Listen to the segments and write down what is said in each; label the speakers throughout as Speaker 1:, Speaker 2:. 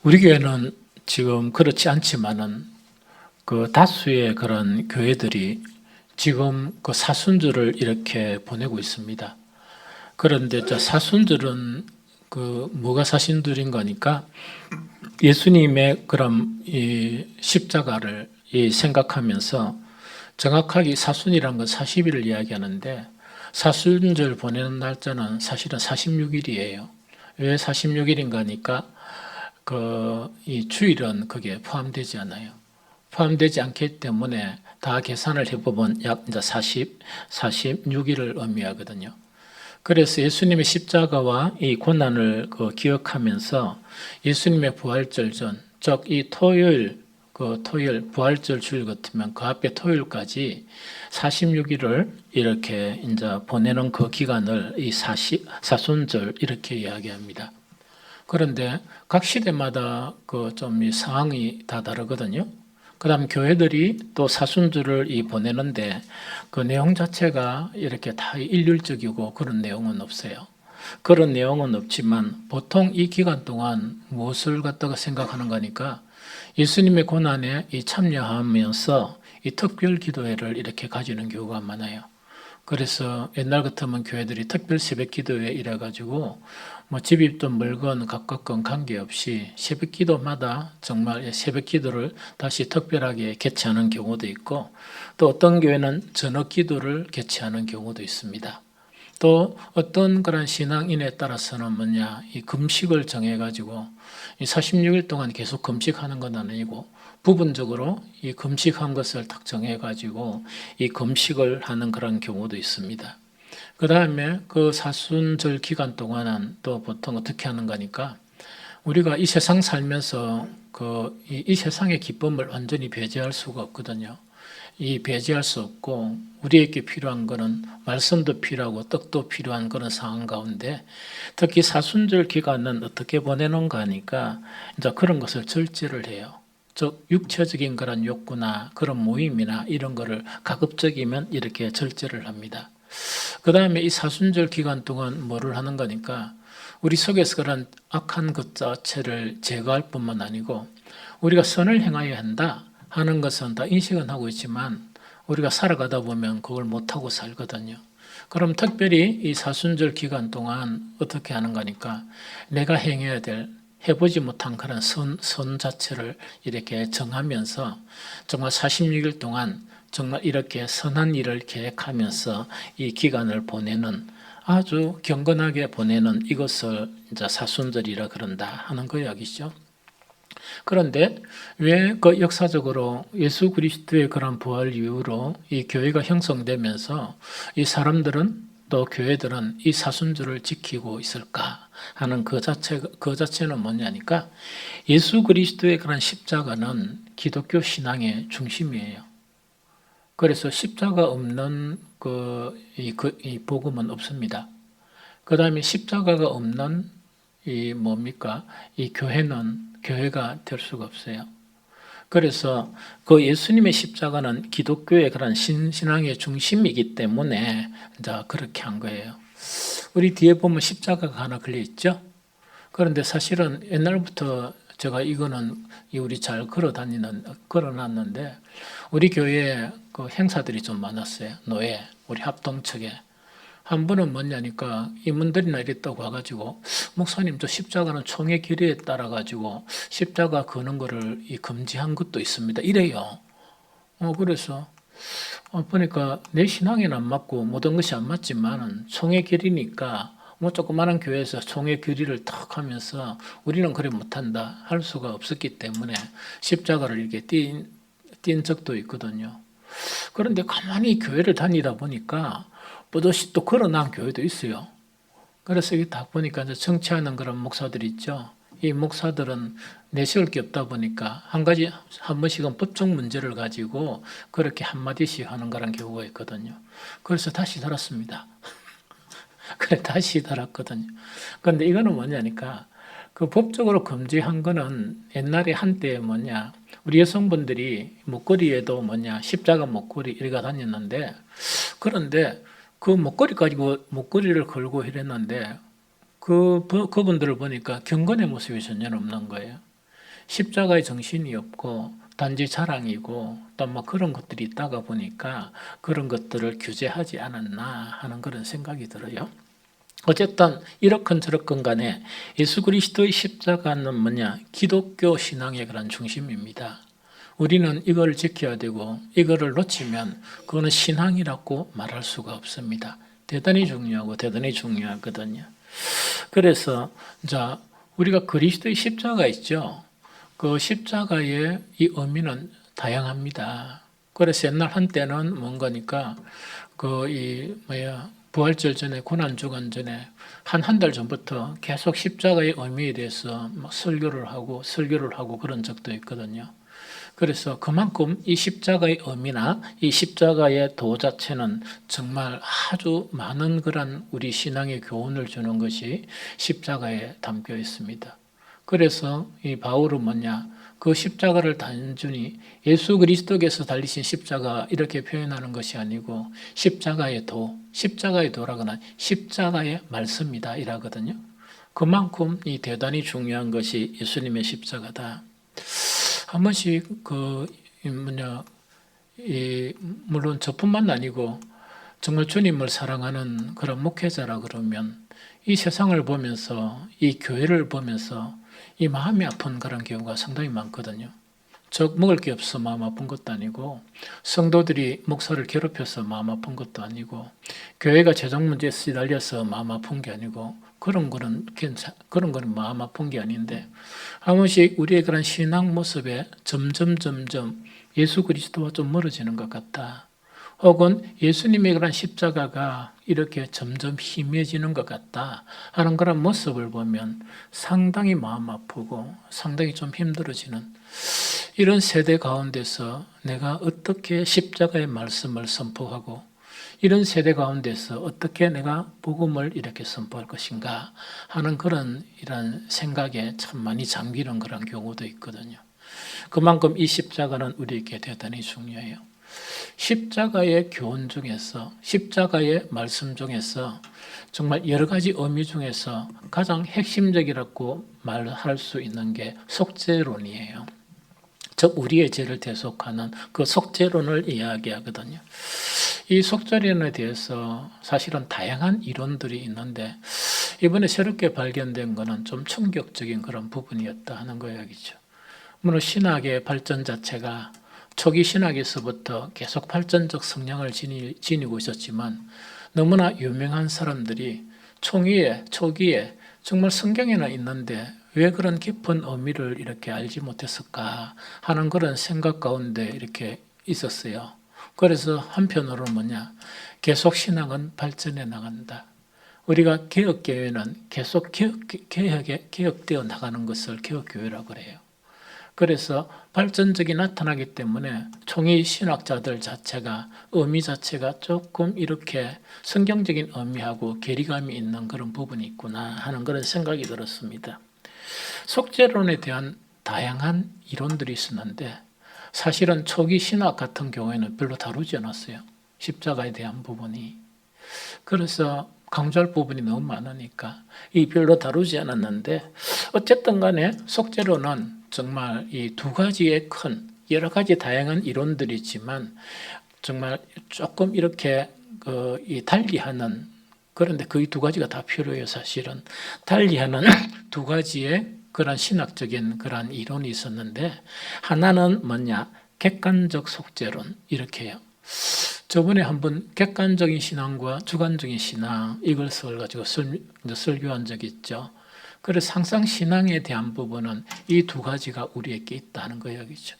Speaker 1: 우리 교회는 지금 그렇지 않지만은 그 다수의 그런 교회들이 지금 그 사순절을 이렇게 보내고 있습니다. 그런데 저 사순절은 그 뭐가 사순절인 거니까 예수님의 그런 이 십자가를 생각하면서 정확하게 사순이란 건 40일을 이야기하는데 사순절 보내는 날짜는 사실은 46일이에요. 왜 46일인가 하니까 이 주일은 거기에 포함되지 않아요. 포함되지 않기 때문에 다 계산을 해보면 약 이제 46일을 의미하거든요. 그래서 예수님의 십자가와 이 고난을 기억하면서 예수님의 부활절 전, 즉 이 토요일, 토요일 부활절 주일 같으면 그 앞에 토요일까지 46일을 이렇게 이제 보내는 그 기간을 이 사순절 이렇게 이야기합니다. 그런데 각 시대마다 그 좀 이 상황이 다 다르거든요. 그다음 교회들이 또 사순절을 보내는데 그 내용 자체가 이렇게 다 일률적이고 그런 내용은 없어요. 그런 내용은 없지만 보통 이 기간 동안 무엇을 갖다가 생각하는 거니까 예수님의 고난에 참여하면서 이 특별 기도회를 이렇게 가지는 경우가 많아요. 그래서 옛날 같으면 교회들이 특별 새벽 기도회 이래가지고 뭐 집이 좀 멀건 가깝건 관계없이 새벽 기도마다 정말 새벽 기도를 다시 특별하게 개최하는 경우도 있고 또 어떤 교회는 저녁 기도를 개최하는 경우도 있습니다. 또 어떤 그런 신앙인에 따라서는 이 금식을 정해가지고 이 46일 동안 계속 금식하는 건 아니고 부분적으로 이 금식한 것을 딱 정해가지고 이 금식을 하는 그런 경우도 있습니다. 그 다음에 그 사순절 기간 동안은 또 보통 어떻게 하는 거니까 우리가 이 세상 살면서 이 세상의 기쁨을 완전히 배제할 수가 없거든요. 배제할 수 없고 우리에게 필요한 것은 말씀도 필요하고 떡도 필요한 그런 상황 가운데 특히 사순절 기간은 어떻게 보내는가 하니까 이제 그런 것을 절제를 해요. 즉 육체적인 그런 욕구나 그런 모임이나 이런 거를 가급적이면 이렇게 절제를 합니다. 그 다음에 이 사순절 기간 동안 뭐를 하는 거니까 우리 속에서 그런 악한 것 자체를 제거할 뿐만 아니고 우리가 선을 행하여야 한다 하는 것은 다 인식은 하고 있지만 우리가 살아가다 보면 그걸 못하고 살거든요. 그럼 특별히 이 사순절 기간 동안 어떻게 하는 거니까 내가 행해야 될 해보지 못한 그런 선 자체를 이렇게 정하면서 정말 46일 동안 정말 이렇게 선한 일을 계획하면서 이 기간을 보내는 아주 경건하게 보내는 이것을 이제 사순절이라 그런다 하는 그 이야기죠. 그런데 왜 그 역사적으로 예수 그리스도의 그런 부활 이후로 이 교회가 형성되면서 이 사람들은 또 교회들은 이 사순절을 지키고 있을까 하는 그 자체는 뭐냐니까 예수 그리스도의 그런 십자가는 기독교 신앙의 중심이에요. 그래서 십자가 없는 이 복음은 없습니다. 그 다음에 십자가가 없는 이 교회가 될 수가 없어요. 그래서 그 예수님의 십자가는 기독교의 그런 신앙의 중심이기 때문에 이제 그렇게 한 거예요. 우리 뒤에 보면 십자가가 하나 걸려 있죠? 그런데 사실은 옛날부터 제가 이거는 우리 잘 걸어놨는데 우리 교회에 그 행사들이 좀 많았어요. 노예, 우리 합동측에. 한 번은 뭐냐니까 임원들이나 이랬다고 와가지고 목사님 저 십자가는 총의 길이에 따라 가지고 십자가 거는 거를 금지한 것도 있습니다. 이래요. 그래서 보니까 내 신앙에는 안 맞고 모든 것이 안 맞지만은 총의 길이니까 뭐 조그마한 교회에서 총의 길이를 탁 하면서 우리는 그래 못한다 할 수가 없었기 때문에 십자가를 이렇게 띈 적도 있거든요. 그런데 가만히 교회를 다니다 보니까 뿌듯이 또 걸어난 교회도 있어요. 그래서 이게 딱 보니까 이제 정치하는 그런 목사들이 있죠. 이 목사들은 내세울 게 없다 보니까 한 번씩은 법적 문제를 가지고 그렇게 한마디씩 하는 그런 경우가 있거든요. 그래서 다시 달았습니다. 그래, 다시 달았거든요. 그런데 이거는 뭐냐니까 그 법적으로 금지한 거는 옛날에 한때 우리 여성분들이 목걸이에도 십자가 목걸이 이래가 다녔는데 그런데 그 목걸이 가지고 목걸이를 걸고 이랬는데 그분들을 보니까 경건의 모습이 전혀 없는 거예요. 십자가의 정신이 없고 단지 자랑이고 또 뭐 그런 것들이 있다가 보니까 그런 것들을 규제하지 않았나 하는 그런 생각이 들어요. 어쨌든 이렇건 저렇건 간에 예수 그리스도의 십자가는 뭐냐? 기독교 신앙의 그런 중심입니다. 우리는 이걸 지켜야 되고 이거를 놓치면 그거는 신앙이라고 말할 수가 없습니다. 대단히 중요하고 대단히 중요하거든요. 그래서 자, 우리가 그리스도의 십자가 있죠. 그 십자가의 이 의미는 다양합니다. 그래서 옛날 한때는 뭔가니까 부활절 전에 고난주간 전에 한 달 전부터 계속 십자가의 의미에 대해서 막 설교를 하고 그런 적도 있거든요. 그래서 그만큼 이 십자가의 의미나 이 십자가의 도 자체는 정말 아주 많은 그런 우리 신앙의 교훈을 주는 것이 십자가에 담겨 있습니다. 그래서 이 바울은 뭐냐? 그 십자가를 단순히 예수 그리스도께서 달리신 십자가 이렇게 표현하는 것이 아니고 십자가의 도라거나 십자가의 말씀이다 이라거든요. 그만큼 이 대단히 중요한 것이 예수님의 십자가다. 한 번씩 물론 저뿐만 아니고 정말 주님을 사랑하는 그런 목회자라 그러면 이 세상을 보면서 이 교회를 보면서 이 마음이 아픈 그런 경우가 상당히 많거든요. 즉 먹을 게 없어 마음 아픈 것도 아니고 성도들이 목사를 괴롭혀서 마음 아픈 것도 아니고 교회가 재정 문제에 시달려서 마음 아픈 게 아니고 그런 거는 마음 아픈 게 아닌데 한 번씩 우리의 그런 신앙 모습에 점점 예수 그리스도와 좀 멀어지는 것 같다. 혹은 예수님의 그런 십자가가 이렇게 점점 희미해지는 것 같다 하는 그런 모습을 보면 상당히 마음 아프고 상당히 좀 힘들어지는 이런 세대 가운데서 내가 어떻게 십자가의 말씀을 선포하고 이런 세대 가운데서 어떻게 내가 복음을 이렇게 선포할 것인가 하는 그런 이런 생각에 참 많이 잠기는 그런 경우도 있거든요. 그만큼 이 십자가는 우리에게 대단히 중요해요. 십자가의 교훈 중에서 십자가의 말씀 중에서 정말 여러 가지 의미 중에서 가장 핵심적이라고 말할 수 있는 게 속죄론이에요. 즉 우리의 죄를 대속하는 그 속죄론을 이야기하거든요. 이 속죄론에 대해서 사실은 다양한 이론들이 있는데 이번에 새롭게 발견된 것은 좀 충격적인 그런 부분이었다 하는 거야기죠. 물론 신학의 발전 자체가 초기 신학에서부터 계속 발전적 성향을 지니고 있었지만 너무나 유명한 사람들이 초기에 정말 성경에나 있는데 왜 그런 깊은 의미를 이렇게 알지 못했을까 하는 그런 생각 가운데 이렇게 있었어요. 그래서 한편으로는 뭐냐? 계속 신앙은 발전해 나간다. 우리가 개혁교회는 계속 개혁되어 나가는 것을 개혁교회라고 그래요. 그래서 발전적이 나타나기 때문에 총의 신학자들 자체가 의미 자체가 조금 이렇게 성경적인 의미하고 괴리감이 있는 그런 부분이 있구나 하는 그런 생각이 들었습니다. 속죄론에 대한 다양한 이론들이 있었는데 사실은 초기 신학 같은 경우에는 별로 다루지 않았어요. 십자가에 대한 부분이. 그래서 강조할 부분이 너무 많으니까 이 별로 다루지 않았는데 어쨌든 간에 속죄론은 정말 이 두 가지의 큰 여러 가지 다양한 이론들이 있지만 정말 조금 이렇게 달리하는 그런데 그 두 가지가 다 필요해요. 사실은 달리하는 두 가지의 그런 신학적인 그런 이론이 있었는데 하나는 뭐냐? 객관적 속죄론 이렇게 해요. 저번에 한번 객관적인 신앙과 주관적인 신앙 이것을 가지고 설교한 적이 있죠. 그래서 항상 신앙에 대한 부분은 이 두 가지가 우리에게 있다는 거이야기죠.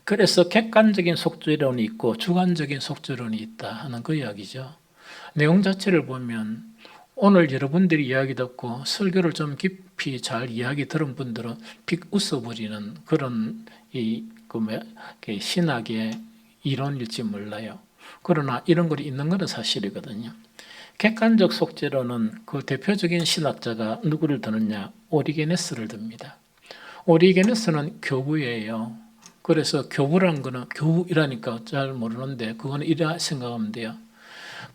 Speaker 1: 그래서 객관적인 속죄론이 있고 주관적인 속죄론이 있다 하는 그 이야기죠. 내용 자체를 보면 오늘 여러분들이 이야기 듣고 설교를 좀 깊이 잘 이야기 들은 분들은 픽 웃어버리는 그런 신학의 이론일지 몰라요. 그러나 이런 글이 있는 것은 사실이거든요. 객관적 속죄론은 그 대표적인 신학자가 누구를 드느냐? 오리게네스를 듭니다. 오리게네스는 교부예요. 그래서 교부라는 거는 교부이라니까 잘 모르는데 그거는 이라 생각하면 돼요.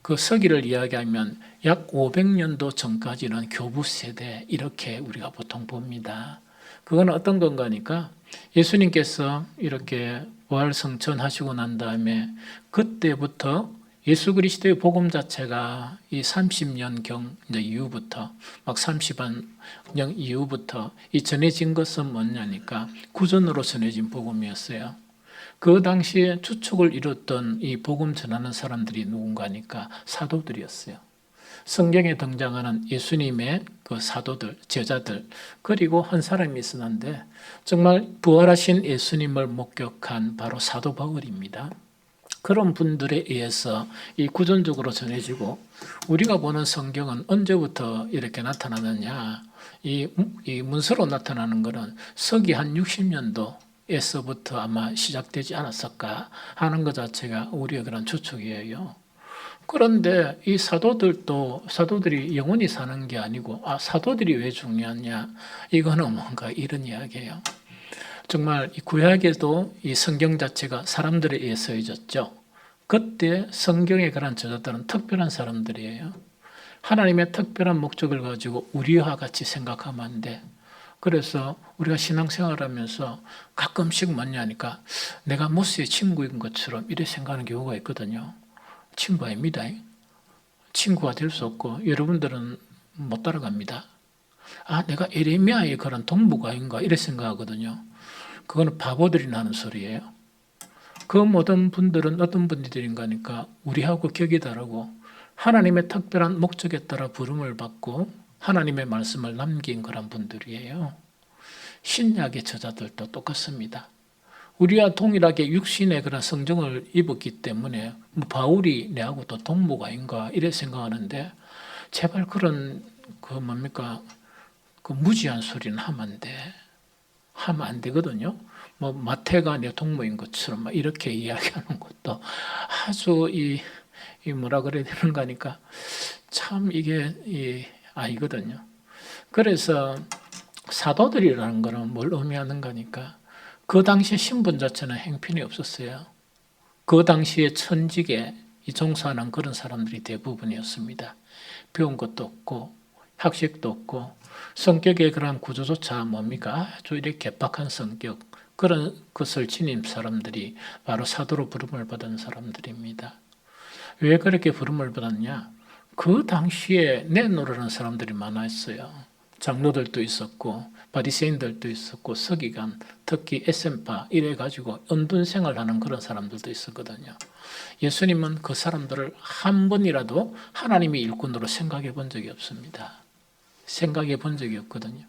Speaker 1: 그 서기를 이야기하면 약 500년도 전까지는 교부 세대 이렇게 우리가 보통 봅니다. 그건 어떤 건가 하니까 예수님께서 이렇게 부활승천하시고 난 다음에 그때부터 예수 그리스도의 복음 자체가 이 30년경 이제 이후부터 막 30년 이후부터 이 전해진 것은 뭐냐니까 구전으로 전해진 복음이었어요. 그 당시에 주축을 이뤘던 이 복음 전하는 사람들이 누군가니까 사도들이었어요. 성경에 등장하는 예수님의 그 사도들, 제자들, 그리고 한 사람이 있었는데 정말 부활하신 예수님을 목격한 바로 사도 바울입니다. 그런 분들에 의해서 이 구전적으로 전해지고 우리가 보는 성경은 언제부터 이렇게 나타나느냐, 이 문서로 나타나는 것은 서기 한 60년도에서부터 아마 시작되지 않았을까 하는 것 자체가 우리의 그런 추측이에요. 그런데 이 사도들이 영원히 사는 게 아니고, 사도들이 왜 중요하냐? 이거는 뭔가 이런 이야기예요. 정말 이 구약에도 이 성경 자체가 사람들에 의해 쓰여졌죠. 그때 성경에 그런 저자들은 특별한 사람들이에요. 하나님의 특별한 목적을 가지고 우리와 같이 생각하면 안 돼. 그래서 우리가 신앙생활하면서 가끔씩 뭐냐니까 내가 모세의 친구인 것처럼 이렇게 생각하는 경우가 있거든요. 친구 아닙니다. 친구가 될 수 없고 여러분들은 못 따라갑니다. 내가 에레미야의 그런 동무가 아닌가 이렇게 생각하거든요. 그거는 바보들이 나는 소리예요. 그 모든 분들은 어떤 분들인가 하니까 우리하고 격이 다르고 하나님의 특별한 목적에 따라 부름을 받고 하나님의 말씀을 남긴 그런 분들이에요. 신약의 저자들도 똑같습니다. 우리와 동일하게 육신의 그런 성정을 입었기 때문에 바울이 내하고 또 동무가 아닌가 이래 생각하는데 제발 그런 그 무지한 소리는 하면 안 되거든요. 마태가 내 동무인 것처럼 막 이렇게 이야기하는 것도 아주 뭐라 그래야 되는가 하니까 참 이게 아니거든요. 그래서 사도들이라는 거는 뭘 의미하는가 하니까 그 당시에 신분 자체는 행편이 없었어요. 그 당시에 천직에 종사하는 그런 사람들이 대부분이었습니다. 배운 것도 없고 학식도 없고 성격의 그런 구조조차 뭡니까? 아주 이렇게 개박한 성격, 그런 것을 지닌 사람들이 바로 사도로 부름을 받은 사람들입니다. 왜 그렇게 부름을 받았냐? 그 당시에 내노라는 사람들이 많았어요. 장로들도 있었고 바리새인들도 있었고 서기관, 특히 에센파 이래가지고 은둔 생활하는 그런 사람들도 있었거든요. 예수님은 그 사람들을 한 번이라도 하나님의 일꾼으로 생각해 본 적이 없습니다. 생각해 본 적이 없거든요.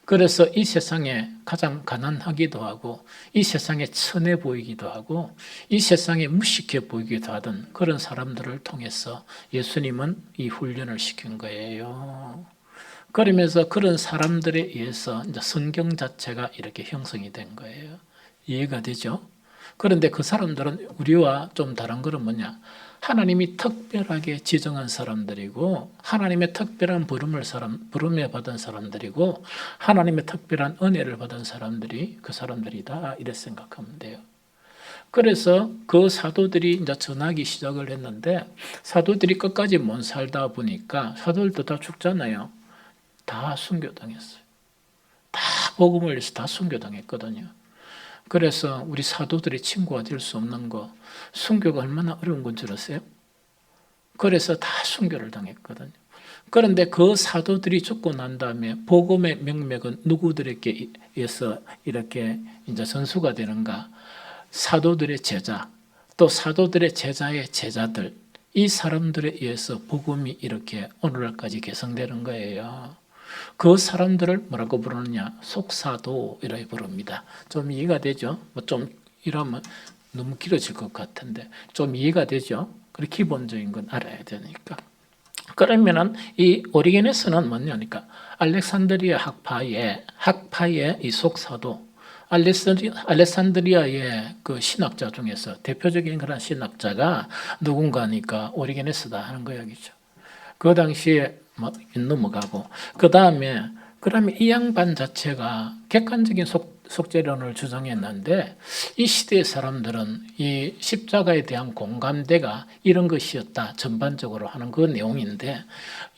Speaker 1: 그래서 이 세상에 가장 가난하기도 하고 이 세상에 천해 보이기도 하고 이 세상에 무식해 보이기도 하던 그런 사람들을 통해서 예수님은 이 훈련을 시킨 거예요. 그러면서 그런 사람들에 의해서 이제 성경 자체가 이렇게 형성이 된 거예요. 이해가 되죠? 그런데 그 사람들은 우리와 좀 다른 것은 뭐냐? 하나님이 특별하게 지정한 사람들이고 하나님의 특별한 부름에 받은 사람들이고 하나님의 특별한 은혜를 받은 사람들이 그 사람들이다 이렇게 생각하면 돼요. 그래서 그 사도들이 이제 전하기 시작을 했는데 사도들이 끝까지 못 살다 보니까 사도들도 다 죽잖아요. 다 순교당했어요. 다 복음을 위해서 다 순교당했거든요. 그래서 우리 사도들이 친구가 될 수 없는 거, 순교가 얼마나 어려운 건 줄 아세요? 그래서 다 순교를 당했거든요. 그런데 그 사도들이 죽고 난 다음에 복음의 명맥은 누구들에게 의해서 이렇게 이제 전수가 되는가? 사도들의 제자, 또 사도들의 제자의 제자들, 이 사람들에 의해서 복음이 이렇게 오늘날까지 개성되는 거예요. 그 사람들을 뭐라고 부르느냐? 속사도 이렇게 부릅니다. 좀 이해가 되죠? 좀 이러면 너무 길어질 것 같은데 좀 이해가 되죠? 그리고 기본적인 건 알아야 되니까. 그러면은 이 오리게네스는 뭐냐니까 알렉산드리아 학파의 이 속사도 알렉산드리아의 그 신학자 중에서 대표적인 그런 신학자가 누군가니까 오리게네스다 하는 거야겠죠. 그 당시에 넘어가고 그 다음에 그러면 이 양반 자체가 객관적인 속죄론을 주장했는데 이 시대의 사람들은 이 십자가에 대한 공감대가 이런 것이었다 전반적으로 하는 그 내용인데,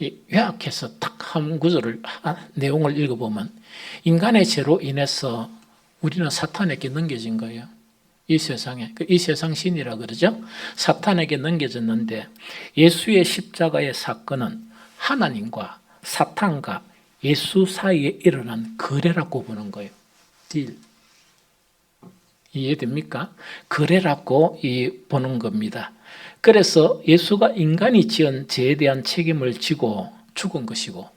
Speaker 1: 요약해서 딱 한 구절을 내용을 읽어보면 인간의 죄로 인해서 우리는 사탄에게 넘겨진 거예요. 이 세상에, 이 세상 신이라 그러죠. 사탄에게 넘겨졌는데 예수의 십자가의 사건은 하나님과 사탄과 예수 사이에 일어난 거래라고 보는 거예요. 딜. 이해됩니까? 거래라고 보는 겁니다. 그래서 예수가 인간이 지은 죄에 대한 책임을 지고 죽은 것이고,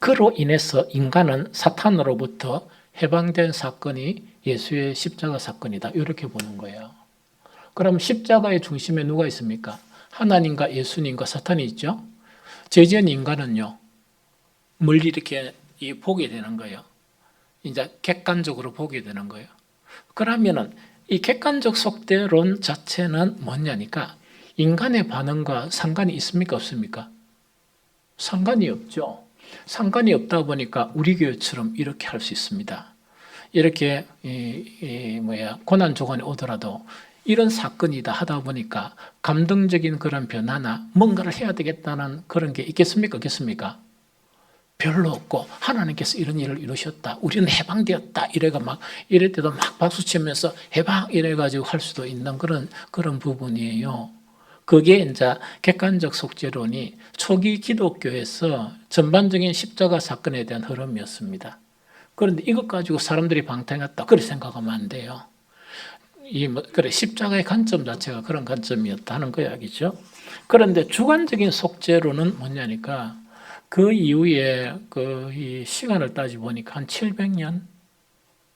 Speaker 1: 그로 인해서 인간은 사탄으로부터 해방된 사건이 예수의 십자가 사건이다. 이렇게 보는 거예요. 그럼 십자가의 중심에 누가 있습니까? 하나님과 예수님과 사탄이 있죠. 죄 지은 인간은요, 멀리 이렇게 보게 되는 거예요. 이제 객관적으로 보게 되는 거예요. 그러면은 이 객관적 속죄론 자체는 뭐냐니까 인간의 반응과 상관이 있습니까? 없습니까? 상관이 없죠. 상관이 없다 보니까 우리 교회처럼 이렇게 할 수 있습니다. 이렇게 고난 조건이 오더라도 이런 사건이다 하다 보니까 감동적인 그런 변화나 뭔가를 해야 되겠다는 그런 게 있겠습니까? 없겠습니까? 별로 없고, 하나님께서 이런 일을 이루셨다, 우리는 해방되었다 이럴 때도 막 박수치면서 해방 이래가지고 할 수도 있는 그런 부분이에요. 그게 이제 객관적 속죄론이 초기 기독교에서 전반적인 십자가 사건에 대한 흐름이었습니다. 그런데 이것 가지고 사람들이 방탕했다, 그렇게 생각하면 안 돼요. 그래, 십자가의 관점 자체가 그런 관점이었다는 거 이야기죠. 그런데 주관적인 속죄론은 뭐냐니까 그 이후에 이 시간을 따지 보니까 한 700년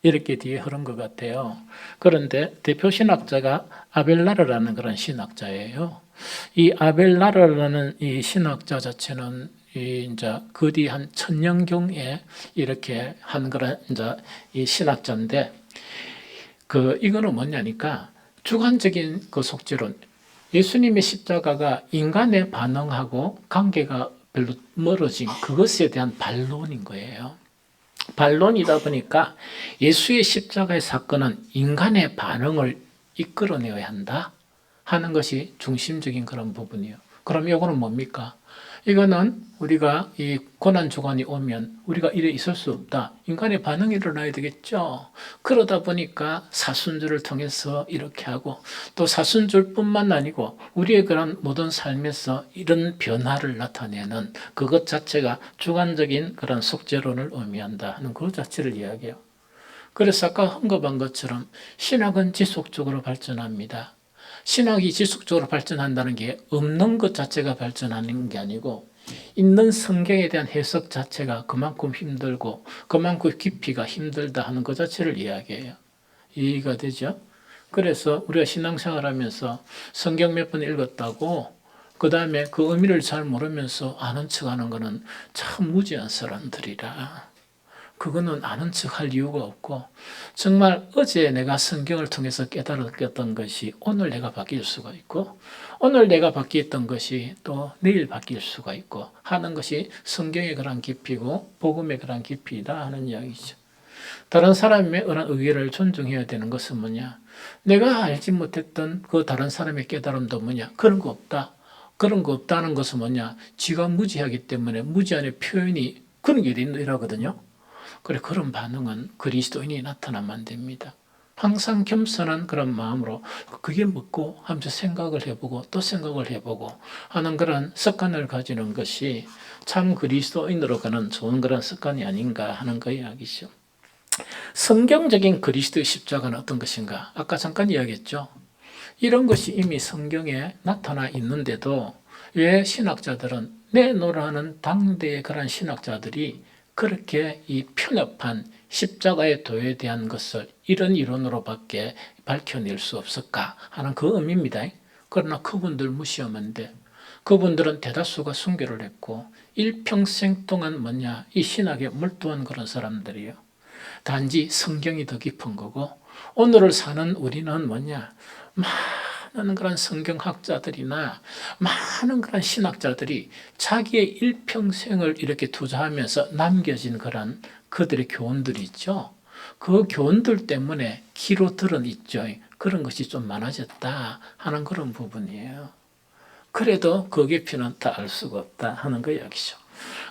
Speaker 1: 이렇게 뒤에 흐른 것 같아요. 그런데 대표 신학자가 아벨라르라는 그런 신학자예요. 이 아벨라르라는 이 신학자 자체는 이제 그 뒤 한 1000년경에 이렇게 한 그런 이제 이 신학자인데, 이거는 뭐냐니까 주관적인 그 속죄론, 예수님의 십자가가 인간의 반응하고 관계가 별로 멀어진 그것에 대한 반론인 거예요. 반론이다 보니까 예수의 십자가의 사건은 인간의 반응을 이끌어내야 한다 하는 것이 중심적인 그런 부분이에요. 그럼 이거는 뭡니까? 이거는 우리가 이 고난 주간이 오면 우리가 이래 있을 수 없다. 인간의 반응이 일어나야 되겠죠. 그러다 보니까 사순절을 통해서 이렇게 하고, 또 사순절뿐만 아니고 우리의 그런 모든 삶에서 이런 변화를 나타내는 그것 자체가 주관적인 그런 속죄론을 의미한다 하는 그 자체를 이야기해요. 그래서 아까 언급한 것처럼 신학은 지속적으로 발전합니다. 신학이 지속적으로 발전한다는 게 없는 것 자체가 발전하는 게 아니고, 있는 성경에 대한 해석 자체가 그만큼 힘들고 그만큼 깊이가 힘들다 하는 것 자체를 이야기해요. 이해가 되죠? 그래서 우리가 신앙생활 하면서 성경 몇 번 읽었다고 그 다음에 그 의미를 잘 모르면서 아는 척하는 거는 참 무지한 사람들이라. 그거는 아는 척할 이유가 없고, 정말 어제 내가 성경을 통해서 깨달았던 것이 오늘 내가 바뀔 수가 있고, 오늘 내가 바뀌었던 것이 또 내일 바뀔 수가 있고 하는 것이 성경의 그런 깊이고 복음의 그런 깊이다 하는 이야기죠. 다른 사람의 그런 의견을 존중해야 되는 것은 뭐냐? 내가 알지 못했던 그 다른 사람의 깨달음도 뭐냐? 그런 거 없다. 그런 거 없다는 것은 뭐냐? 지가 무지하기 때문에 무지한의 표현이 그런 게 이러거든요. 그래, 그런 반응은 그리스도인이 나타나면 안 됩니다. 항상 겸손한 그런 마음으로 그게 뭐고 하면서 생각을 해보고 또 생각을 해보고 하는 그런 습관을 가지는 것이 참 그리스도인으로 가는 좋은 그런 습관이 아닌가 하는 그 이야기죠. 성경적인 그리스도의 십자가는 어떤 것인가? 아까 잠깐 이야기했죠. 이런 것이 이미 성경에 나타나 있는데도 왜 신학자들은, 내노라는 당대의 그런 신학자들이 그렇게 이 편협한 십자가의 도에 대한 것을 이런 이론으로밖에 밝혀낼 수 없을까 하는 그 의미입니다. 그러나 그분들 무시하면 돼. 그분들은 대다수가 순교를 했고 일평생 동안 뭐냐, 이 신학에 몰두한 그런 사람들이에요. 단지 성경이 더 깊은 거고, 오늘을 사는 우리는 뭐냐, 많은 그런 성경학자들이나 많은 그런 신학자들이 자기의 일평생을 이렇게 투자하면서 남겨진 그런 그들의 교훈들이 있죠. 그 교훈들 때문에 기로 드러있죠. 그런 것이 좀 많아졌다 하는 그런 부분이에요. 그래도 그 깊이는 다 알 수가 없다 하는 거 이야기죠.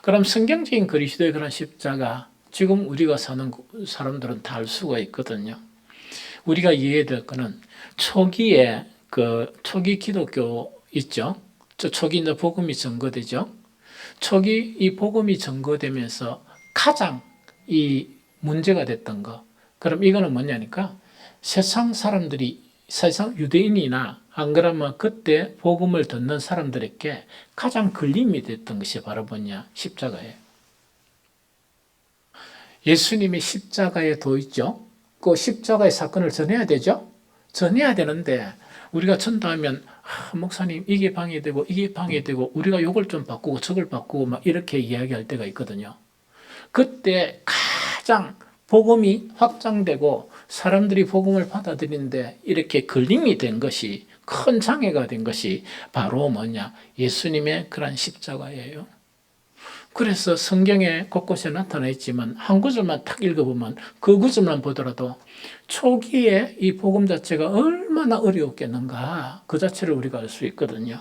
Speaker 1: 그럼 성경적인 그리스도의 그런 십자가, 지금 우리가 사는 사람들은 다 알 수가 있거든요. 우리가 이해해야 될 거는 초기에 초기 기독교 있죠. 초기 이제 복음이 증거되죠. 초기 이 복음이 증거되면서 가장 이 문제가 됐던 거. 그럼 이거는 뭐냐니까 세상 사람들이, 세상 유대인이나 안 그러면 그때 복음을 듣는 사람들에게 가장 걸림이 됐던 것이 바로 뭐냐? 십자가예요. 예수님이 십자가에 도 있죠. 그 십자가의 사건을 전해야 되죠. 전해야 되는데 우리가 전도하면 목사님 이게 방해되고 이게 방해되고 우리가 요걸 좀 바꾸고 저걸 바꾸고 막 이렇게 이야기할 때가 있거든요. 그때 가장 복음이 확장되고 사람들이 복음을 받아들이는데 이렇게 걸림이 된 것이, 큰 장애가 된 것이 바로 뭐냐? 예수님의 그런 십자가예요. 그래서 성경에 곳곳에 나타나 있지만 한 구절만 딱 읽어보면 그 구절만 보더라도 초기에 이 복음 자체가 얼마나 어려웠겠는가 그 자체를 우리가 알 수 있거든요.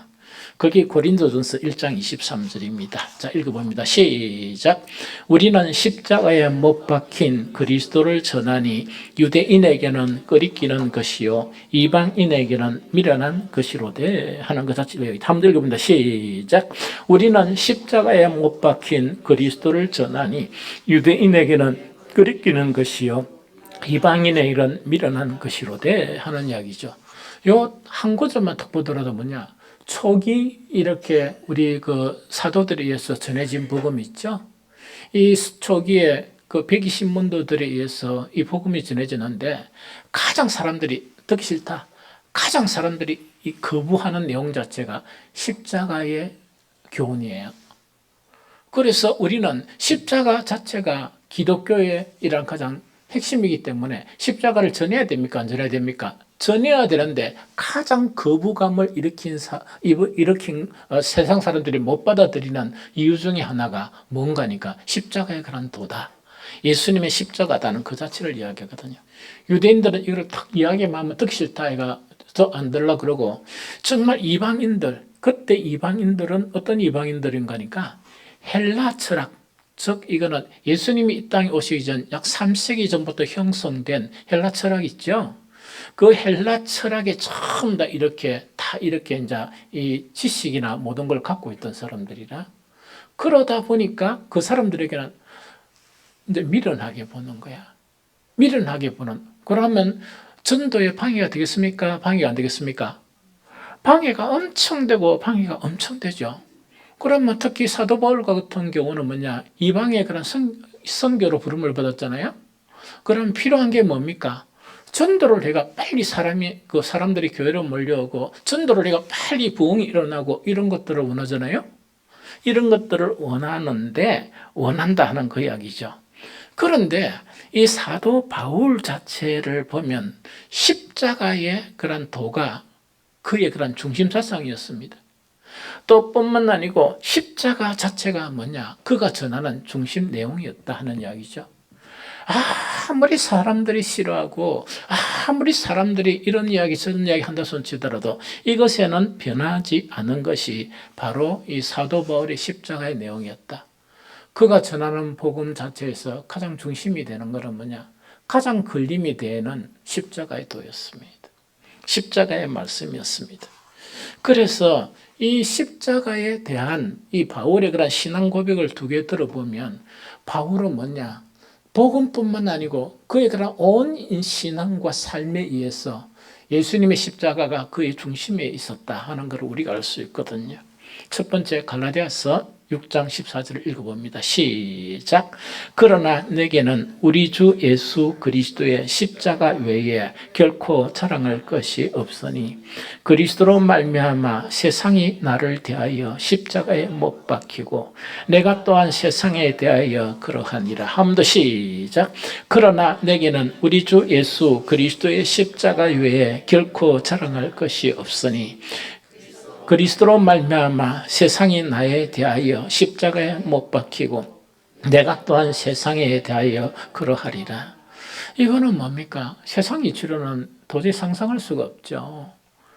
Speaker 1: 거기 고린도전서 1장 23절입니다. 자, 읽어봅니다. 시작. 우리는 십자가에 못 박힌 그리스도를 전하니 유대인에게는 끄리끼는 것이요 이방인에게는 미련한 것이로되 하는 것 자체를 한번 읽어봅니다. 시작. 우리는 십자가에 못 박힌 그리스도를 전하니 유대인에게는 끄리끼는 것이요 이방인에게는 미련한 것이로되 하는 이야기죠. 요 한 구절만 딱 보더라도 뭐냐? 초기 이렇게 우리 그 사도들에 의해서 전해진 복음 있죠. 이 초기에 그 백이신문도들에 의해서 이 복음이 전해지는데 가장 사람들이 듣기 싫다, 가장 사람들이 이 거부하는 내용 자체가 십자가의 교훈이에요. 그래서 우리는 십자가 자체가 기독교의 이런 가장 핵심이기 때문에 십자가를 전해야 됩니까? 안 전해야 됩니까? 전해야 되는데 가장 거부감을 일으킨 세상 사람들이 못 받아들이는 이유 중에 하나가 뭔가니까 십자가의 그런 도다. 예수님의 십자가다는 그 자체를 이야기하거든요. 유대인들은 이걸 딱 이야기하면 듣기 싫다. 이가 더 안 들라 그러고 정말 이방인들, 그때 이방인들은 어떤 이방인들인가니까 헬라 철학, 즉 이거는 예수님이 이 땅에 오시기 전 약 3세기 전부터 형성된 헬라 철학 있죠. 그 헬라 철학에 처음 다 이렇게 이제 이 지식이나 모든 걸 갖고 있던 사람들이라, 그러다 보니까 그 사람들에게는 이제 미련하게 보는 거야. 미련하게 보는. 그러면 전도에 방해가 되겠습니까? 방해가 안 되겠습니까? 방해가 엄청 되고 방해가 엄청 되죠. 그러면 특히 사도 바울 같은 경우는 뭐냐? 이방의 그런 선교로 부름을 받았잖아요. 그럼 필요한 게 뭡니까? 전도를 해가 빨리 사람들이 교회로 몰려오고 전도를 해가 빨리 부흥이 일어나고 이런 것들을 원하잖아요. 이런 것들을 원한다 하는 그 이야기죠. 그런데 이 사도 바울 자체를 보면 십자가의 그런 도가 그의 그런 중심 사상이었습니다. 또 뿐만 아니고 십자가 자체가 뭐냐? 그가 전하는 중심 내용이었다 하는 이야기죠. 아무리 사람들이 싫어하고 아무리 사람들이 이런 이야기 저런 이야기 한다 손치더라도 이것에는 변하지 않은 것이 바로 이 사도 바울의 십자가의 내용이었다. 그가 전하는 복음 자체에서 가장 중심이 되는 것은 뭐냐? 가장 걸림이 되는 십자가의 도였습니다. 십자가의 말씀이었습니다. 그래서 이 십자가에 대한 이 바울의 그런 신앙 고백을 두 개 들어보면 바울은 뭐냐? 복음뿐만 아니고 그의 그런 온 신앙과 삶에 의해서 예수님의 십자가가 그의 중심에 있었다 하는 걸 우리가 알 수 있거든요. 첫 번째 갈라디아서 6장 14절을 읽어봅니다. 시작. 그러나 내게는 우리 주 예수 그리스도의 십자가 외에 결코 자랑할 것이 없으니 그리스도로 말미암아 세상이 나를 대하여 십자가에 못 박히고 내가 또한 세상에 대하여 그러하니라. 한 번 더 시작. 그러나 내게는 우리 주 예수 그리스도의 십자가 외에 결코 자랑할 것이 없으니 그리스도로 말미암아 세상이 나에 대하여 십자가에 못 박히고 내가 또한 세상에 대하여 그러하리라. 이거는 뭡니까? 세상의 치료는 도저히 상상할 수가 없죠.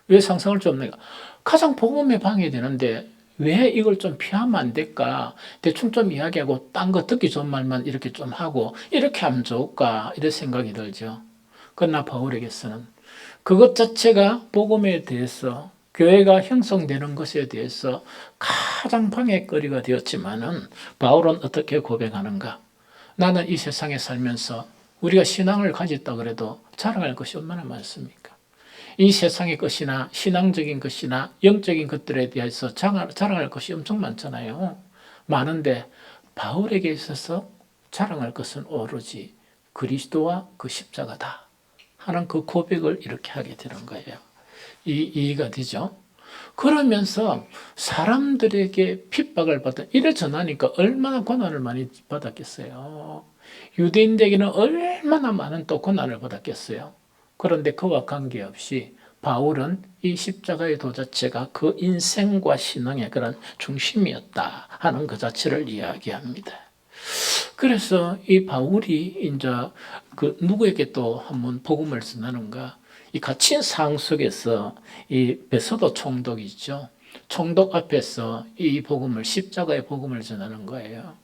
Speaker 1: 왜 상상할 수 없는가? 가장 복음에 방해되는데 왜 이걸 좀 피하면 안 될까? 대충 좀 이야기하고 딴 거 듣기 좋은 말만 이렇게 좀 하고 이렇게 하면 좋을까? 이런 생각이 들죠. 그러나 바울에게서는 그것 자체가 복음에 대해서 교회가 형성되는 것에 대해서 가장 방해거리가 되었지만은 바울은 어떻게 고백하는가? 나는 이 세상에 살면서 우리가 신앙을 가졌다 그래도 자랑할 것이 얼마나 많습니까? 이 세상의 것이나 신앙적인 것이나 영적인 것들에 대해서 자랑할 것이 엄청 많잖아요. 많은데 바울에게 있어서 자랑할 것은 오로지 그리스도와 그 십자가다 하는 그 고백을 이렇게 하게 되는 거예요. 이해가 되죠? 그러면서 사람들에게 핍박을 받아 이래 전하니까 얼마나 고난을 많이 받았겠어요. 유대인들에게는 얼마나 많은 또 고난을 받았겠어요. 그런데 그와 관계없이 바울은 이 십자가의 도 자체가 그 인생과 신앙의 그런 중심이었다 하는 그 자체를 이야기합니다. 그래서 이 바울이 이제 그 누구에게 또 한번 복음을 전하는가? 이 갇힌 상황 속에서 이 베소도 총독이 있죠. 총독 앞에서 이 복음을 십자가의 복음을 전하는 거예요.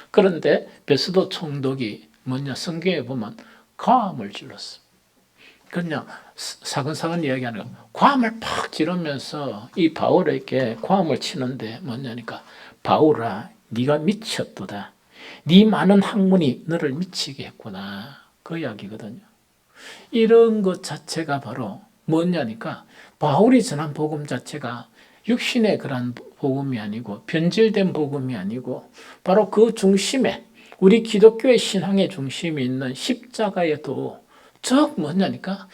Speaker 1: 그런데 베소도 총독이 뭐냐 성경에 보면 과음을 질렀어. 그냥 사근사근 이야기하는 거. 과음을 팍 지르면서 이 바울에게 과음을 치는데 뭐냐니까 바울아 네가 미쳤도다. 네 많은 학문이 너를 미치게 했구나. 그 이야기거든요. 이런 것 자체가 바로 뭐냐니까 바울이 전한 복음 자체가 육신의 그런 복음이 아니고 변질된 복음이 아니고 바로 그 중심에 우리 기독교의 신앙의 중심이 있는 십자가의 도, 즉 뭐냐니까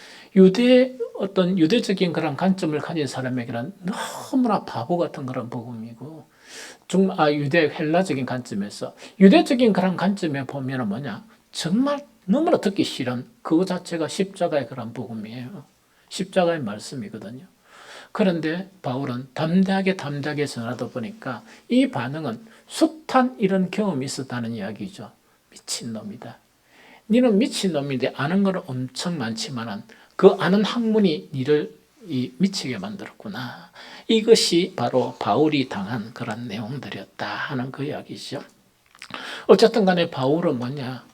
Speaker 1: 어떤 유대적인 그런 관점을 가진 사람에게는 너무나 바보 같은 그런 복음이고 유대 헬라적인 관점에서 유대적인 그런 관점에 보면은 뭐냐 정말 너무나 듣기 싫은 그거 자체가 십자가의 그런 복음이에요. 십자가의 말씀이거든요. 그런데 바울은 담대하게 전하다 보니까 이 반응은 숱한 이런 경험이 있었다는 이야기죠. 미친놈이다. 너는 미친놈인데 아는 건 엄청 많지만 그 아는 학문이 너를 미치게 만들었구나. 이것이 바로 바울이 당한 그런 내용들이었다 하는 그 이야기죠. 어쨌든 간에 바울은 뭐냐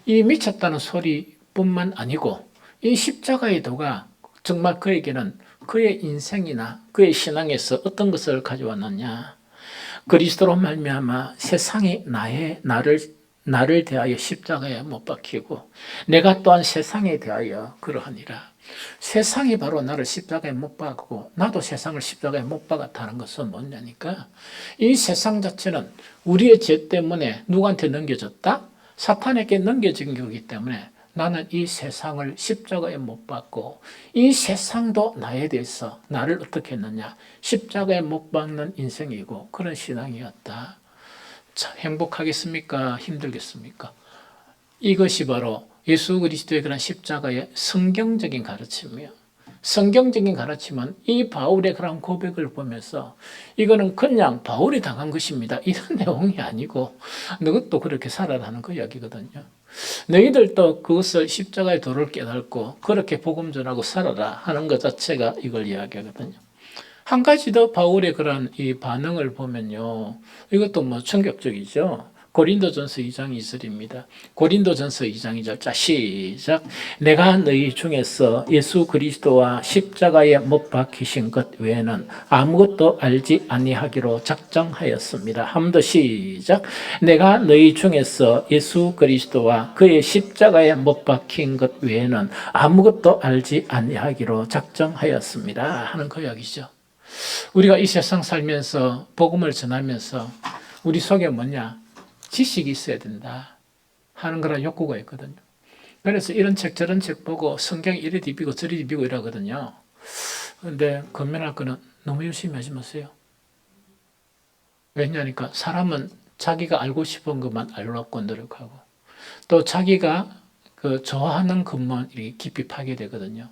Speaker 1: 이 미쳤다는 소리뿐만 아니고 이 십자가의 도가 정말 그에게는 그의 인생이나 그의 신앙에서 어떤 것을 가져왔느냐 그리스도로 말미암아 세상이 나를 대하여 십자가에 못 박히고 내가 또한 세상에 대하여 그러하니라. 세상이 바로 나를 십자가에 못 박고 나도 세상을 십자가에 못 박았다는 것은 뭐냐니까 이 세상 자체는 우리의 죄 때문에 누구한테 넘겨졌다? 사탄에게 넘겨진 거기 때문에 나는 이 세상을 십자가에 못 박고 이 세상도 나에 대해서 나를 어떻게 했느냐 십자가에 못 박는 인생이고 그런 신앙이었다. 참 행복하겠습니까? 힘들겠습니까? 이것이 바로 예수 그리스도의 그런 십자가의 성경적인 가르침이에요. 성경적인 가르침은 이 바울의 그런 고백을 보면서 이거는 그냥 바울이 당한 것입니다. 이런 내용이 아니고 너희도 그렇게 살아라는 그 이야기거든요. 너희들도 그것을 십자가의 도를 깨닫고 그렇게 복음 전하고 살아라 하는 것 자체가 이걸 이야기하거든요. 한 가지 더 바울의 그런 이 반응을 보면요. 이것도 뭐 충격적이죠. 고린도전서 2장 2절입니다. 고린도전서 2장 2절. 자, 시작. 내가 너희 중에서 예수 그리스도와 십자가에 못 박히신 것 외에는 아무것도 알지 아니하기로 작정하였습니다. 한 번 더 시작. 내가 너희 중에서 예수 그리스도와 그의 십자가에 못 박힌 것 외에는 아무것도 알지 아니하기로 작정하였습니다. 하는 그 이야기죠. 우리가 이 세상 살면서 복음을 전하면서 우리 속에 뭐냐? 지식이 있어야 된다 하는 그런 욕구가 있거든요. 그래서 이런 책 저런 책 보고 성경 이리 뒤비고 저리 뒤비고 이러거든요. 그런데 권면할 거는 너무 열심히 하지 마세요. 왜냐하니까 사람은 자기가 알고 싶은 것만 알려고 노력하고 또 자기가 그 좋아하는 것만 깊이 파게 되거든요.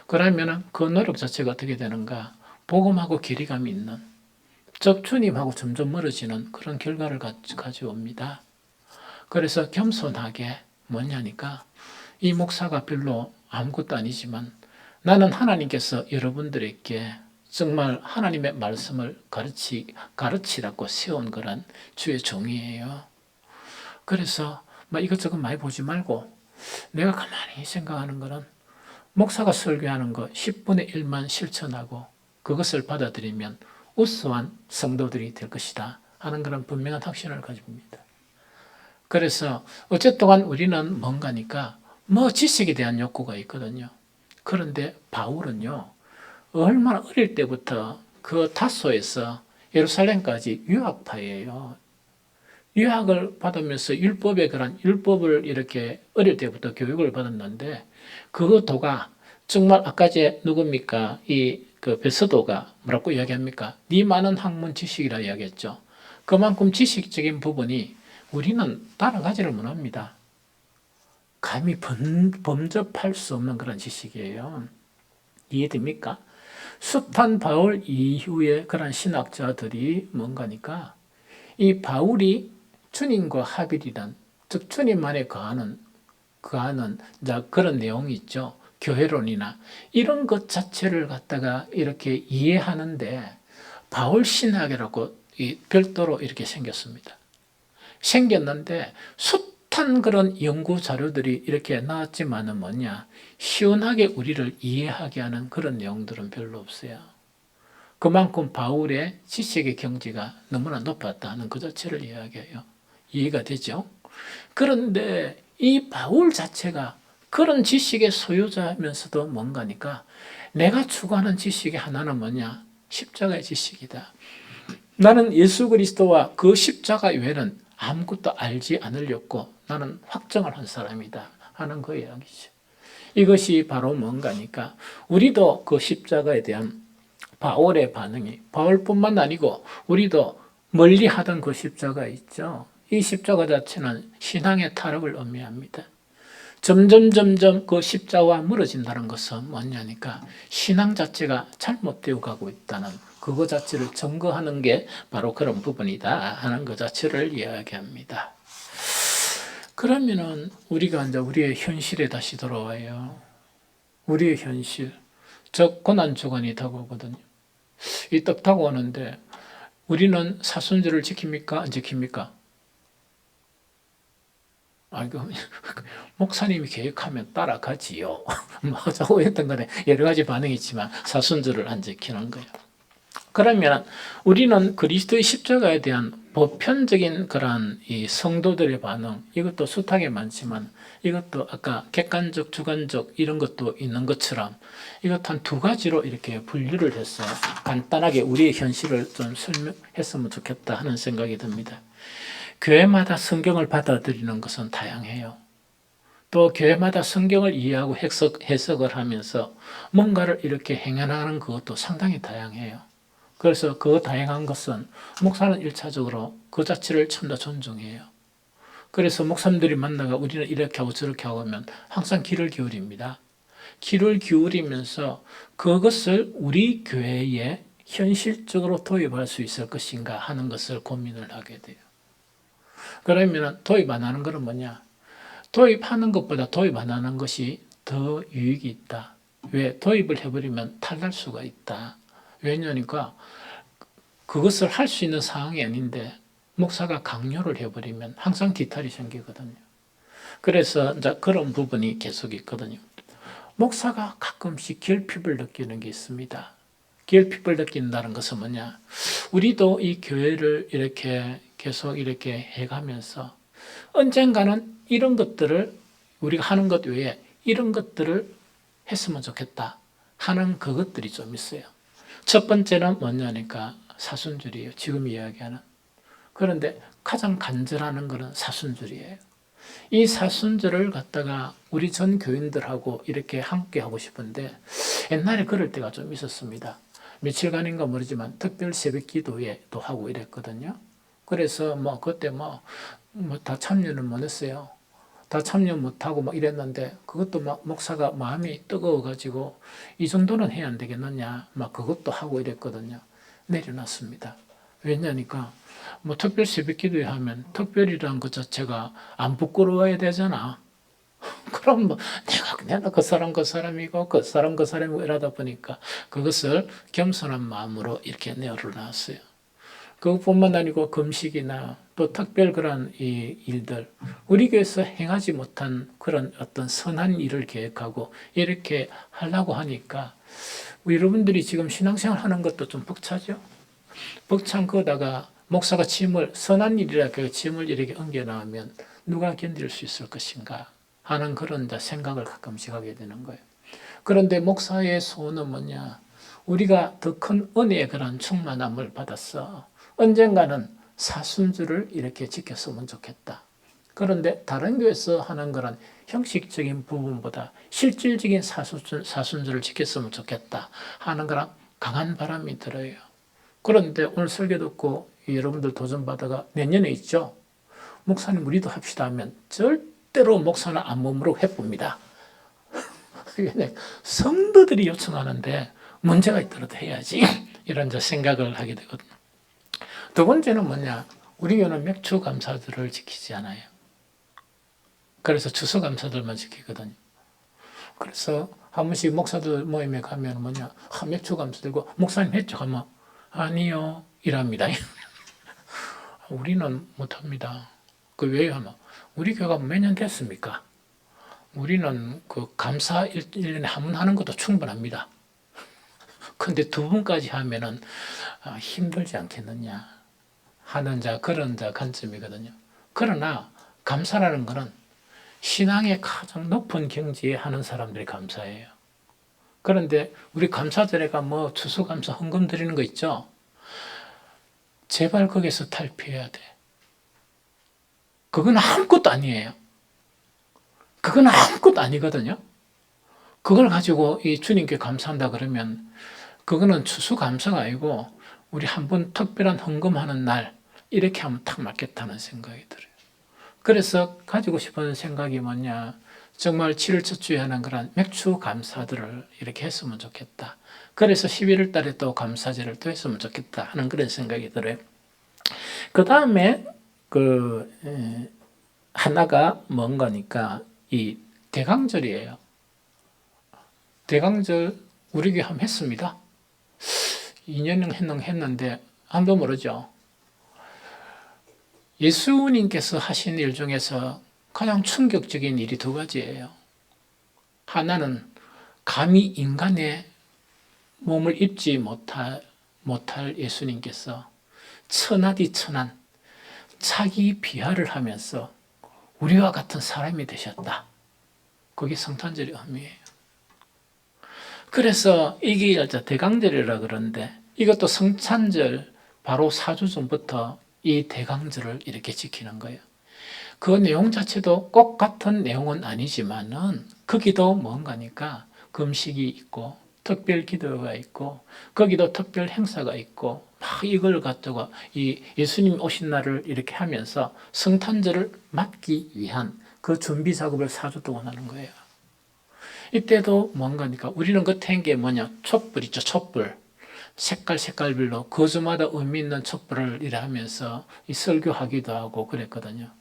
Speaker 1: 그러면 그 노력 자체가 어떻게 되는가? 복음하고 괴리감이 있는, 즉 주님하고 점점 멀어지는 그런 결과를 가져옵니다. 그래서 겸손하게 뭐냐니까 이 목사가 별로 아무것도 아니지만 나는 하나님께서 여러분들에게 정말 하나님의 말씀을 가르치라고 세운 그런 주의 종이에요. 그래서 이것저것 많이 보지 말고 내가 가만히 생각하는 거는 목사가 설교하는 거 10분의 1만 실천하고 그것을 받아들이면 우수한 성도들이 될 것이다 하는 그런 분명한 확신을 가집니다. 그래서 어쨌든 우리는 뭔가니까 지식에 대한 욕구가 있거든요. 그런데 바울은요, 얼마나 어릴 때부터 그 다소에서 예루살렘까지 유학파예요. 유학을 받으면서 율법에 그런 율법을 이렇게 어릴 때부터 교육을 받았는데 그 도가 정말 아까 제 누굽니까? 그 베스도가 뭐라고 이야기합니까? 네 많은 학문 지식이라 이야기했죠. 그만큼 지식적인 부분이 우리는 따라가지를 못합니다. 감히 범접할 수 없는 그런 지식이에요. 이해됩니까? 숱한 바울 이후에 그런 신학자들이 뭔가니까 이 바울이 주님과 합일이란 즉 주님만에 거하는 그런 내용이 있죠. 교회론이나 이런 것 자체를 갖다가 이렇게 이해하는데 바울 신학이라고 별도로 이렇게 생겼습니다. 생겼는데 숱한 그런 연구 자료들이 이렇게 나왔지만은 시원하게 우리를 이해하게 하는 그런 내용들은 별로 없어요. 그만큼 바울의 지식의 경지가 너무나 높았다는 그 자체를 이야기해요. 이해가 되죠? 그런데 이 바울 자체가 그런 지식의 소유자면서도 뭔가니까 내가 추구하는 지식의 하나는 십자가의 지식이다. 나는 예수 그리스도와 그 십자가 외에는 아무것도 알지 않으려고 나는 확정을 한 사람이다 하는 그 이야기죠. 이것이 바로 뭔가니까 우리도 그 십자가에 대한 바울의 반응이 바울뿐만 아니고 우리도 멀리 하던 그 십자가 있죠. 이 십자가 자체는 신앙의 타락을 의미합니다. 점점 그 십자가와 멀어진다는 것은 뭐냐니까 신앙 자체가 잘못되어 가고 있다는 그거 자체를 증거하는 게 바로 그런 부분이다 하는 것 자체를 이야기합니다. 그러면은 우리가 이제 우리의 현실에 다시 돌아와요. 우리의 현실, 즉 고난주간이 다가오거든요. 이 떡 다가오는데 우리는 사순절을 지킵니까? 안 지킵니까? 목사님이 계획하면 따라가지요. 하자고 했던 거네. 여러 가지 반응이 있지만 사순절을 안 지키는 거예요. 그러면 우리는 그리스도의 십자가에 대한 보편적인 그런 이 성도들의 반응, 이것도 숱하게 많지만 이것도 아까 객관적, 주관적 이런 것도 있는 것처럼 이것 한 두 가지로 이렇게 분류를 해서 간단하게 우리의 현실을 좀 설명했으면 좋겠다 하는 생각이 듭니다. 교회마다 성경을 받아들이는 것은 다양해요. 또 교회마다 성경을 이해하고 해석을 하면서 뭔가를 이렇게 행해나가는 그것도 상당히 다양해요. 그래서 그 다양한 것은 목사는 1차적으로 그 자체를 참 더 존중해요. 그래서 목사님들이 만나가 우리는 이렇게 하고 저렇게 하고 하면 항상 귀를 기울입니다. 귀를 기울이면서 그것을 우리 교회에 현실적으로 도입할 수 있을 것인가 하는 것을 고민을 하게 돼요. 그러면 도입 안 하는 것은 뭐냐? 도입하는 것보다 도입 안 하는 것이 더 유익이 있다. 왜? 도입을 해버리면 탈날 수가 있다. 왜냐니까 그것을 할 수 있는 상황이 아닌데 목사가 강요를 해버리면 항상 뒤탈이 생기거든요. 그래서 이제 그런 부분이 계속 있거든요. 목사가 가끔씩 결핍을 느끼는 게 있습니다. 결핍을 느낀다는 것은 뭐냐? 우리도 이 교회를 이렇게 계속 이렇게 해가면서 언젠가는 이런 것들을 우리가 하는 것 외에 이런 것들을 했으면 좋겠다 하는 그것들이 좀 있어요. 첫 번째는 뭐냐니까 사순절이에요. 지금 이야기하는. 그런데 가장 간절하는 것은 사순절이에요. 이 사순절을 갖다가 우리 전 교인들하고 이렇게 함께 하고 싶은데 옛날에 그럴 때가 좀 있었습니다. 며칠간인가 모르지만 특별 새벽 기도회 또 하고 이랬거든요. 그래서 뭐 그때 뭐 다 참여는 못 했어요. 다 참여 못하고 막 이랬는데 그것도 막 목사가 마음이 뜨거워가지고 이 정도는 해야 안 되겠느냐 막 그것도 하고 이랬거든요. 내려놨습니다. 왜냐니까 뭐 특별 새벽 기도회 하면 특별이라는 것 자체가 안 부끄러워야 되잖아. 그럼 뭐 내가 그 사람이고 그 사람이고 이러다 보니까 그것을 겸손한 마음으로 이렇게 내어놨어요. 그것뿐만 아니고 금식이나 또 특별 그런 이 일들, 우리 교회에서 행하지 못한 그런 어떤 선한 일을 계획하고 이렇게 하려고 하니까 여러분들이 지금 신앙생활 하는 것도 좀 벅차죠? 벅찬 거다가 목사가 짐을, 선한 일이라 그 짐을 이렇게 옮겨 나오면 누가 견딜 수 있을 것인가 하는 그런 생각을 가끔씩 하게 되는 거예요. 그런데 목사의 소원은 뭐냐? 우리가 더 큰 은혜의 그런 충만함을 받았어. 언젠가는 사순절을 이렇게 지켰으면 좋겠다. 그런데 다른 교회에서 하는 그런 형식적인 부분보다 실질적인 사순절을 지켰으면 좋겠다 하는 그런 강한 바람이 들어요. 그런데 오늘 설교 듣고 여러분들 도전받아가 내년에 있죠. 목사님 우리도 합시다 하면 절대로 목사는 안 머무르고 해봅니다. 성도들이 요청하는데 문제가 있더라도 해야지 이런 생각을 하게 되거든요. 두 번째는 뭐냐? 우리 교회는 맥주 감사들을 지키지 않아요. 그래서 추수 감사들만 지키거든요. 그래서 한 번씩 목사들 모임에 가면 뭐냐? 맥주 감사 들고 목사님 했죠? 하면 아니요 이랍니다. 우리는 못합니다. 그 왜요? 하면 우리 교회가 몇 년 됐습니까? 우리는 그 감사 1년에 한 번 하는 것도 충분합니다. 근데 두 번까지 하면은 힘들지 않겠느냐 하는 그런 관점이거든요. 그러나 감사라는 것은 신앙의 가장 높은 경지에 하는 사람들이 감사해요. 그런데 우리 감사절에가 뭐 추수감사 헌금 드리는 거 있죠? 제발 거기서 탈피해야 돼. 그건 아무것도 아니에요. 그건 아무것도 아니거든요. 그걸 가지고 이 주님께 감사한다 그러면 그거는 추수감사가 아니고 우리 한번 특별한 헌금하는 날 이렇게 하면 딱 맞겠다는 생각이 들어요. 그래서 가지고 싶은 생각이 뭐냐, 정말 7월 첫 주에 하는 그런 맥주 감사들을 이렇게 했으면 좋겠다. 그래서 11월 달에 또 감사제를 또 했으면 좋겠다 하는 그런 생각이 들어요. 그 다음에 하나가 뭔가니까 이 대강절이에요. 대강절 우리 교회 한번 했습니다. 2년 했는데 아무도 모르죠. 예수님께서 하신 일 중에서 가장 충격적인 일이 두 가지예요. 하나는 감히 인간의 몸을 입지 못할 예수님께서 천하디 천한 자기 비하를 하면서 우리와 같은 사람이 되셨다. 그게 성탄절의 의미예요. 그래서 이게 대강절이라 그러는데 이것도 성탄절 바로 4주 전부터 이 대강절을 이렇게 지키는 거예요. 그 내용 자체도 꼭 같은 내용은 아니지만은 거기도 뭔가니까 금식이 있고 특별 기도가 있고 거기도 특별 행사가 있고 막 이걸 갖다가 이 예수님 오신 날을 이렇게 하면서 성탄절을 맞기 위한 그 준비 작업을 4주 동안 하는 거예요. 이때도 뭔가니까 우리는 겉에 게 뭐냐, 촛불 있죠, 촛불. 색깔별로 거주마다 의미 있는 촛불을 이래 하면서 이 설교하기도 하고 그랬거든요.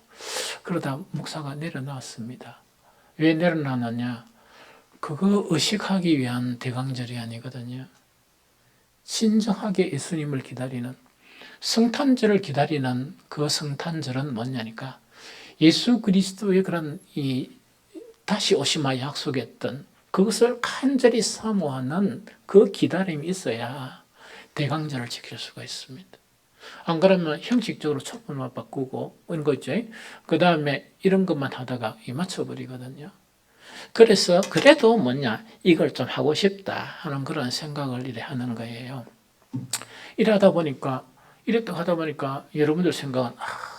Speaker 1: 그러다 목사가 내려놨습니다. 왜 내려놨느냐? 그거 의식하기 위한 대강절이 아니거든요. 진정하게 예수님을 기다리는 성탄절을 기다리는 그 성탄절은 뭐냐니까 예수 그리스도의 그런 이 다시 오시마 약속했던 그것을 간절히 사모하는 그 기다림이 있어야 대강절을 지킬 수가 있습니다. 안 그러면 형식적으로 촛불만 바꾸고 이런 거 있죠. 그 다음에 이런 것만 하다가 맞춰버리거든요. 그래서 그래도 뭐냐 이걸 좀 하고 싶다 하는 그런 생각을 이래 하는 거예요. 이러다 보니까 이랬다 하다 보니까 여러분들 생각은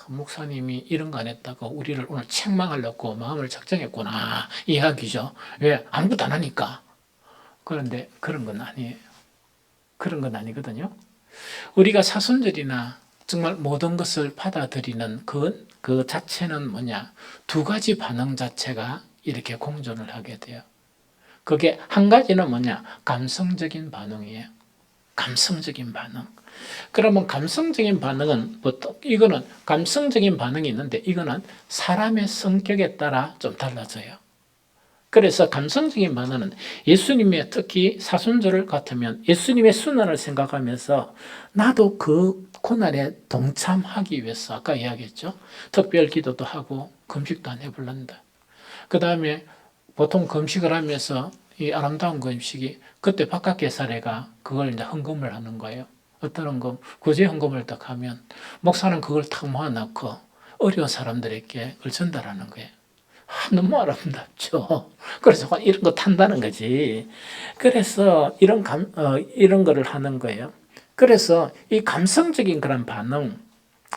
Speaker 1: 목사님이 이런 거 안 했다고 우리를 오늘 책망하려고 마음을 작정했구나 이야기죠. 왜? 아무것도 안 하니까. 그런데 그런 건 아니에요. 그런 건 아니거든요. 우리가 사순절이나 정말 모든 것을 받아들이는 그 자체는 뭐냐? 두 가지 반응 자체가 이렇게 공존을 하게 돼요. 그게 한 가지는 뭐냐? 감성적인 반응이에요. 감성적인 반응. 그러면 감성적인 반응은 보통 이거는 감성적인 반응이 있는데 이거는 사람의 성격에 따라 좀 달라져요. 그래서 감성적인 반응은 예수님의 특히 사순절을 같으면 예수님의 순환을 생각하면서 나도 그 고난에 동참하기 위해서 아까 이야기했죠. 특별 기도도 하고 금식도 안 해볼란다. 그 다음에 보통 금식을 하면서 이 아름다운 금식이 그때 바깥계사례가 그걸 이제 헌금을 하는 거예요. 어떤 헌금, 구제 헌금을 딱 하면 목사는 그걸 탁 모아놓고 어려운 사람들에게 그걸 전달하는 거예요. 너무 아름답죠. 그래서 이런 거 탄다는 거지. 그래서 이런 거를 하는 거예요. 그래서 이 감성적인 그런 반응,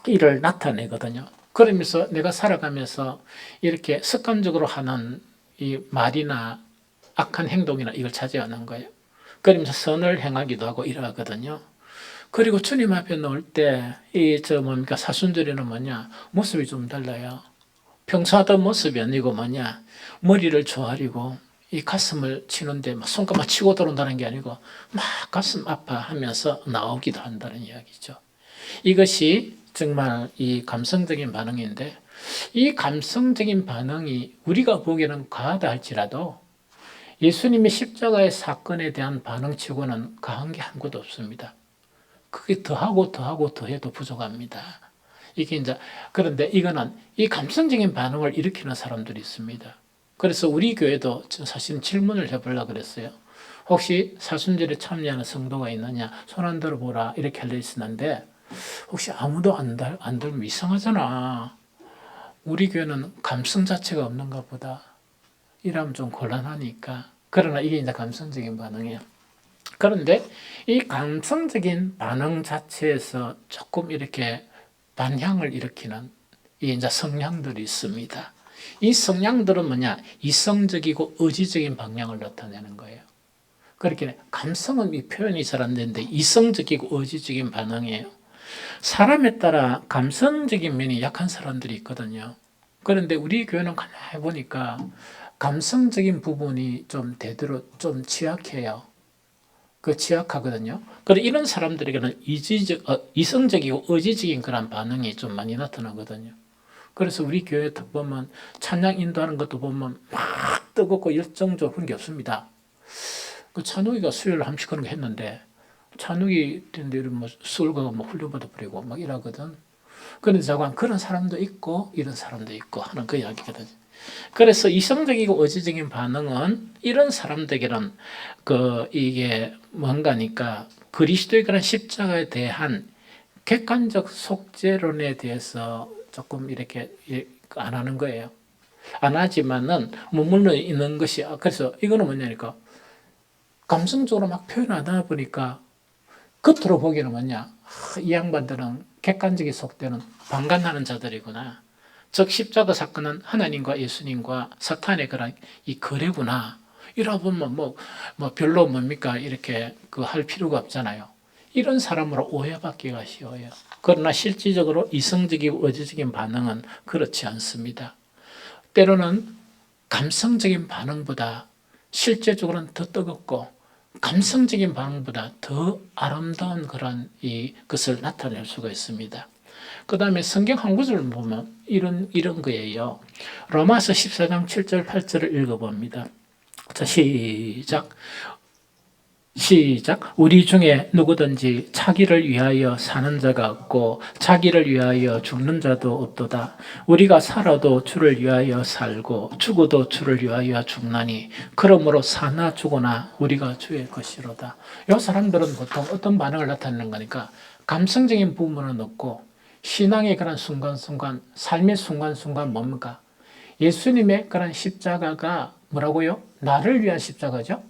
Speaker 1: 이를 나타내거든요. 그러면서 내가 살아가면서 이렇게 습관적으로 하는 이 말이나 악한 행동이나 이걸 차지하는 거예요. 그러면서 선을 행하기도 하고 이러거든요. 그리고 주님 앞에 놓을 때, 사순절에는 뭐냐, 모습이 좀 달라요. 평소 하던 모습이 아니고 뭐냐, 머리를 조아리고 이 가슴을 치는데 막 손가락 치고 들어온다는 게 아니고 막 가슴 아파하면서 나오기도 한다는 이야기죠. 이것이 정말 이 감성적인 반응인데 이 감성적인 반응이 우리가 보기에는 과하다 할지라도 예수님의 십자가의 사건에 대한 반응치고는 과한 게 아무것도 없습니다. 그게 더하고 더하고 더해도 부족합니다. 이게 이제 그런데 이거는 이 감성적인 반응을 일으키는 사람들이 있습니다. 그래서 우리 교회도 사실 질문을 해보려고 그랬어요. 혹시 사순절에 참여하는 성도가 있느냐? 손 안 들어보라 이렇게 알려 있었는데 혹시 아무도 안 들면 이상하잖아. 우리 교회는 감성 자체가 없는가 보다. 이러면 좀 곤란하니까. 그러나 이게 이제 감성적인 반응이에요. 그런데 이 감성적인 반응 자체에서 조금 이렇게 반향을 일으키는 이 이제 성향들이 있습니다. 이 성향들은 뭐냐? 이성적이고 의지적인 방향을 나타내는 거예요. 그렇게 감성은 이 표현이 잘 안 되는데 이성적이고 의지적인 반응이에요. 사람에 따라 감성적인 면이 약한 사람들이 있거든요. 그런데 우리 교회는 가만히 보니까 감성적인 부분이 좀 대대로 좀 취약해요. 취약하거든요. 그래서 이런 사람들에게는 이성적이고 의지적인 그런 반응이 좀 많이 나타나거든요. 그래서 우리 교회 딱 보면 찬양 인도하는 것도 보면 막 뜨겁고 열정적으로 그런 게 없습니다. 찬욱이가 수요일 함식 그런 거 했는데 찬욱이 된데 뭐 수월가가 뭐 훈련받아 버리고 막 이러거든. 그런데 자관 그런 사람도 있고 이런 사람도 있고 하는 그 이야기거든. 그래서 이성적이고 의지적인 반응은 이런 사람들에게는 이게 뭔가니까 그리스도의 그런 십자가에 대한 객관적 속죄론에 대해서 조금 이렇게 안 하는 거예요. 안 하지만은 머물러 있는 것이 그래서 이거는 뭐냐니까 감성적으로 막 표현하다 보니까 겉으로 보기에는 뭐냐 이 양반들은 객관적인 속죄는 방관하는 자들이구나. 즉 십자가 사건은 하나님과 예수님과 사탄의 그런 이 거래구나. 이러 보면 뭐 별로 뭡니까 이렇게 할 필요가 없잖아요. 이런 사람으로 오해받기가 쉬워요. 그러나 실질적으로 이성적이고 의지적인 반응은 그렇지 않습니다. 때로는 감성적인 반응보다 실제적으로는 더 뜨겁고 감성적인 반응보다 더 아름다운 그런 것을 나타낼 수가 있습니다. 그 다음에 성경 한 구절을 보면 이런 거예요. 로마서 14장 7절 8절을 읽어봅니다. 자, 시작. 우리 중에 누구든지 자기를 위하여 사는 자가 없고 자기를 위하여 죽는 자도 없도다. 우리가 살아도 주를 위하여 살고 죽어도 주를 위하여 죽나니 그러므로 사나 죽으나 우리가 주의 것이로다. 이 사람들은 보통 어떤 반응을 나타내는 거니까 감성적인 부분은 없고 신앙의 그런 순간순간 삶의 순간순간 뭡니까? 예수님의 그런 십자가가 뭐라고요? 나를 위한 십자가죠.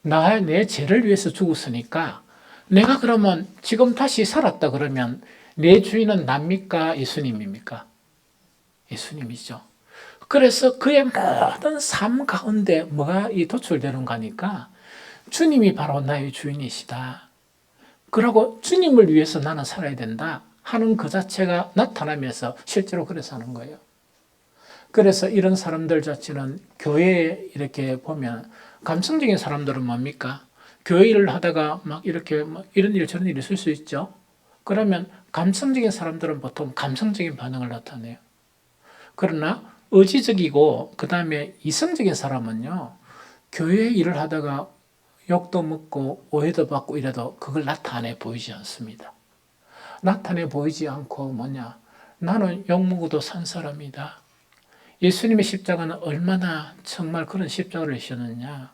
Speaker 1: 내 죄를 위해서 죽었으니까 내가 그러면 지금 다시 살았다 그러면 내 주인은 납니까? 예수님입니까? 예수님이죠. 그래서 그의 모든 삶 가운데 뭐가 도출되는가 하니까 주님이 바로 나의 주인이시다. 그러고 주님을 위해서 나는 살아야 된다 하는 그 자체가 나타나면서 실제로 그래서 하는 거예요. 그래서 이런 사람들 자체는 교회에 이렇게 보면 감성적인 사람들은 뭡니까? 교회 일을 하다가 막 이렇게 막 이런 일 저런 일이 있을 수 있죠. 그러면 감성적인 사람들은 보통 감성적인 반응을 나타내요. 그러나 의지적이고 그 다음에 이성적인 사람은요. 교회 일을 하다가 욕도 먹고 오해도 받고 이래도 그걸 나타내 보이지 않습니다. 나타내 보이지 않고 뭐냐? 나는 욕 먹어도 산 사람이다. 예수님의 십자가는 얼마나 정말 그런 십자가를 지셨느냐.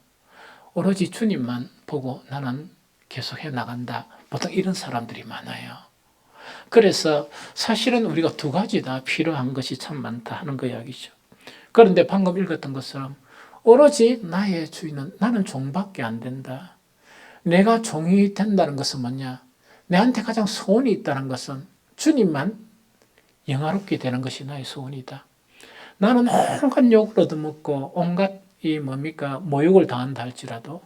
Speaker 1: 오로지 주님만 보고 나는 계속해 나간다. 보통 이런 사람들이 많아요. 그래서 사실은 우리가 두 가지 다 필요한 것이 참 많다 하는 그 이야기죠. 그런데 방금 읽었던 것처럼 오로지 나의 주인은 나는 종밖에 안 된다. 내가 종이 된다는 것은 뭐냐? 내한테 가장 소원이 있다는 것은 주님만 영화롭게 되는 것이 나의 소원이다. 나는 온갖 욕을 얻어먹고 온갖 모욕을 당한다 할지라도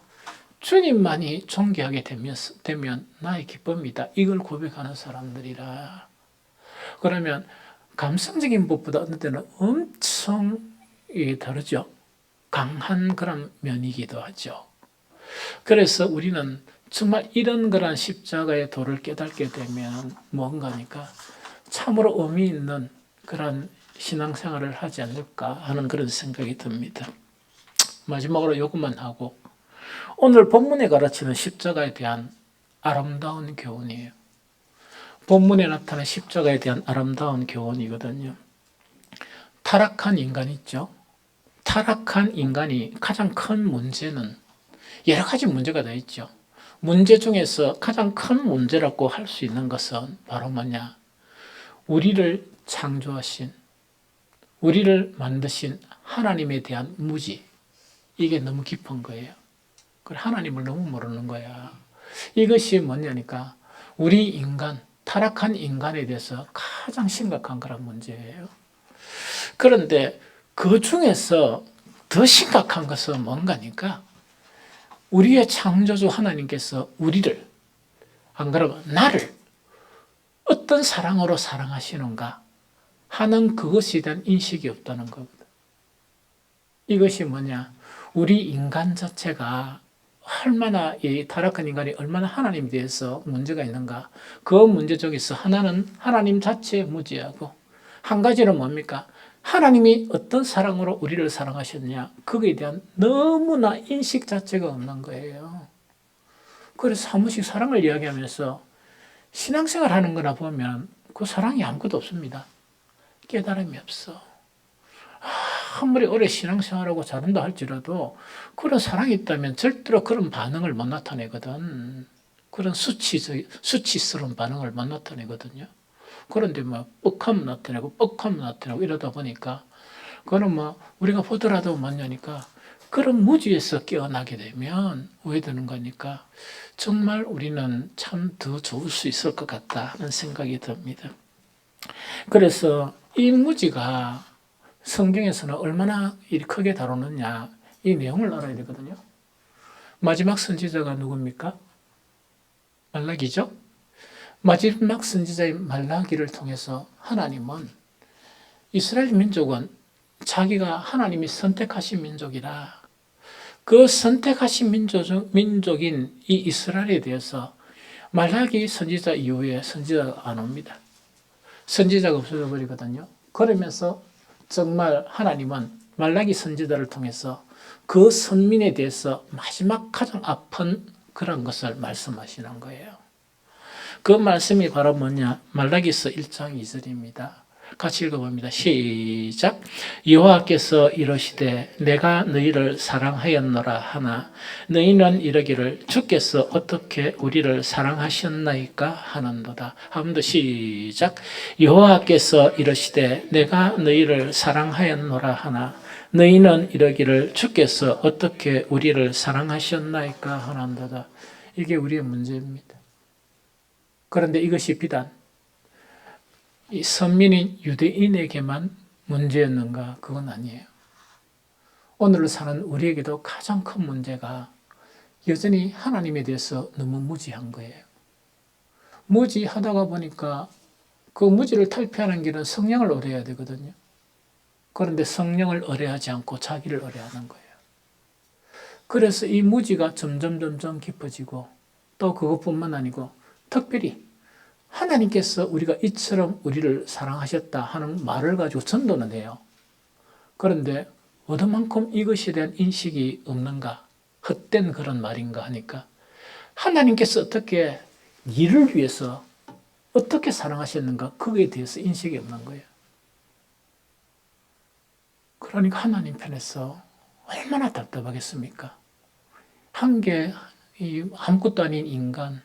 Speaker 1: 주님만이 존귀하게 되면 나의 기쁨이다. 이걸 고백하는 사람들이라. 그러면 감성적인 것보다 어느 때는 엄청 다르죠. 강한 그런 면이기도 하죠. 그래서 우리는 정말 이런 그런 십자가의 도를 깨닫게 되면 뭔가니까 참으로 의미 있는 그런 신앙생활을 하지 않을까 하는 그런 생각이 듭니다. 마지막으로 이것만 하고 오늘 본문에 가르치는 십자가에 대한 아름다운 교훈이에요. 본문에 나타난 십자가에 대한 아름다운 교훈이거든요. 타락한 인간 있죠. 타락한 인간이 가장 큰 문제는 여러 가지 문제가 다 있죠. 문제 중에서 가장 큰 문제라고 할 수 있는 것은 바로 뭐냐? 우리를 창조하신, 우리를 만드신 하나님에 대한 무지. 이게 너무 깊은 거예요. 하나님을 너무 모르는 거야. 이것이 뭐냐니까 우리 인간, 타락한 인간에 대해서 가장 심각한 그런 문제예요. 그런데 그 중에서 더 심각한 것은 뭔가니까 우리의 창조주 하나님께서 우리를, 안 그러면 나를 어떤 사랑으로 사랑하시는가 하는 그것에 대한 인식이 없다는 거거든. 이것이 뭐냐? 우리 인간 자체가 얼마나 이 타락한 인간이 얼마나 하나님에 대해서 문제가 있는가. 그 문제 중에서 하나는 하나님 자체에 무지하고 한 가지는 뭡니까? 하나님이 어떤 사랑으로 우리를 사랑하셨냐. 거기에 대한 너무나 인식 자체가 없는 거예요. 그래서 사무씩 사랑을 이야기하면서 신앙생활 하는 거나 보면 그 사랑이 아무것도 없습니다. 깨달음이 없어. 아무리 오래 신앙생활하고 잘한다 할지라도 그런 사랑이 있다면 절대로 그런 반응을 못 나타내거든. 그런 수치스러운 반응을 못 나타내거든요. 그런데 뻑하면 나타내고 뻑하면 나타내고 이러다 보니까 그거는 우리가 보더라도 뭐냐니까 그런 무지에서 깨어나게 되면 오해되는 거니까 정말 우리는 참 더 좋을 수 있을 것 같다 하는 생각이 듭니다. 그래서 이 무지가 성경에서는 얼마나 크게 다루느냐 이 내용을 알아야 되거든요. 마지막 선지자가 누굽니까? 말라기죠. 마지막 선지자의 말라기를 통해서 하나님은 이스라엘 민족은 자기가 하나님이 선택하신 민족이라 그 선택하신 민족인 이 이스라엘에 대해서 말라기 선지자 이후에 선지자가 안 옵니다. 선지자가 없어져 버리거든요. 그러면서 정말 하나님은 말라기 선지자를 통해서 그 선민에 대해서 마지막 가장 아픈 그런 것을 말씀하시는 거예요. 그 말씀이 바로 뭐냐? 말라기서 1장 2절입니다. 같이 읽어봅니다. 시작. 여호와께서 이르시되 내가 너희를 사랑하였노라 하나 너희는 이르기를 주께서 어떻게 우리를 사랑하셨나이까 하는도다. 한 번 더 시작. 여호와께서 이르시되 내가 너희를 사랑하였노라 하나 너희는 이르기를 주께서 어떻게 우리를 사랑하셨나이까 하는도다. 이게 우리의 문제입니다. 그런데 이것이 비단 이 선민인 유대인에게만 문제였는가? 그건 아니에요. 오늘을 사는 우리에게도 가장 큰 문제가 여전히 하나님에 대해서 너무 무지한 거예요. 무지하다가 보니까 그 무지를 탈피하는 길은 성령을 의뢰해야 되거든요. 그런데 성령을 의뢰하지 않고 자기를 의뢰하는 거예요. 그래서 이 무지가 점점 깊어지고 또 그것뿐만 아니고 특별히 하나님께서 우리가 이처럼 우리를 사랑하셨다 하는 말을 가지고 전도는 해요. 그런데 어느만큼 이것에 대한 인식이 없는가? 헛된 그런 말인가 하니까 하나님께서 어떻게 니를 위해서 어떻게 사랑하셨는가? 거기에 대해서 인식이 없는 거예요. 그러니까 하나님 편에서 얼마나 답답하겠습니까? 한 게 아무것도 아닌 인간,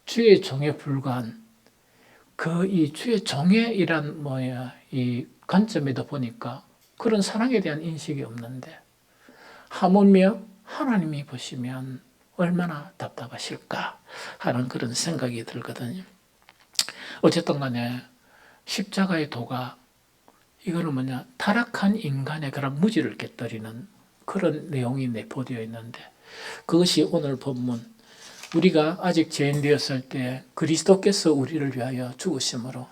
Speaker 1: 주의 종에 불과한 이 주의 종의이란 이 관점에도 보니까 그런 사랑에 대한 인식이 없는데 하물며 하나님이 보시면 얼마나 답답하실까 하는 그런 생각이 들거든요. 어쨌든 간에 십자가의 도가 이거는 타락한 인간의 그런 무지를 깨뜨리는 그런 내용이 내포되어 있는데 그것이 오늘 본문 우리가 아직 죄인 되었을 때 그리스도께서 우리를 위하여 죽으심으로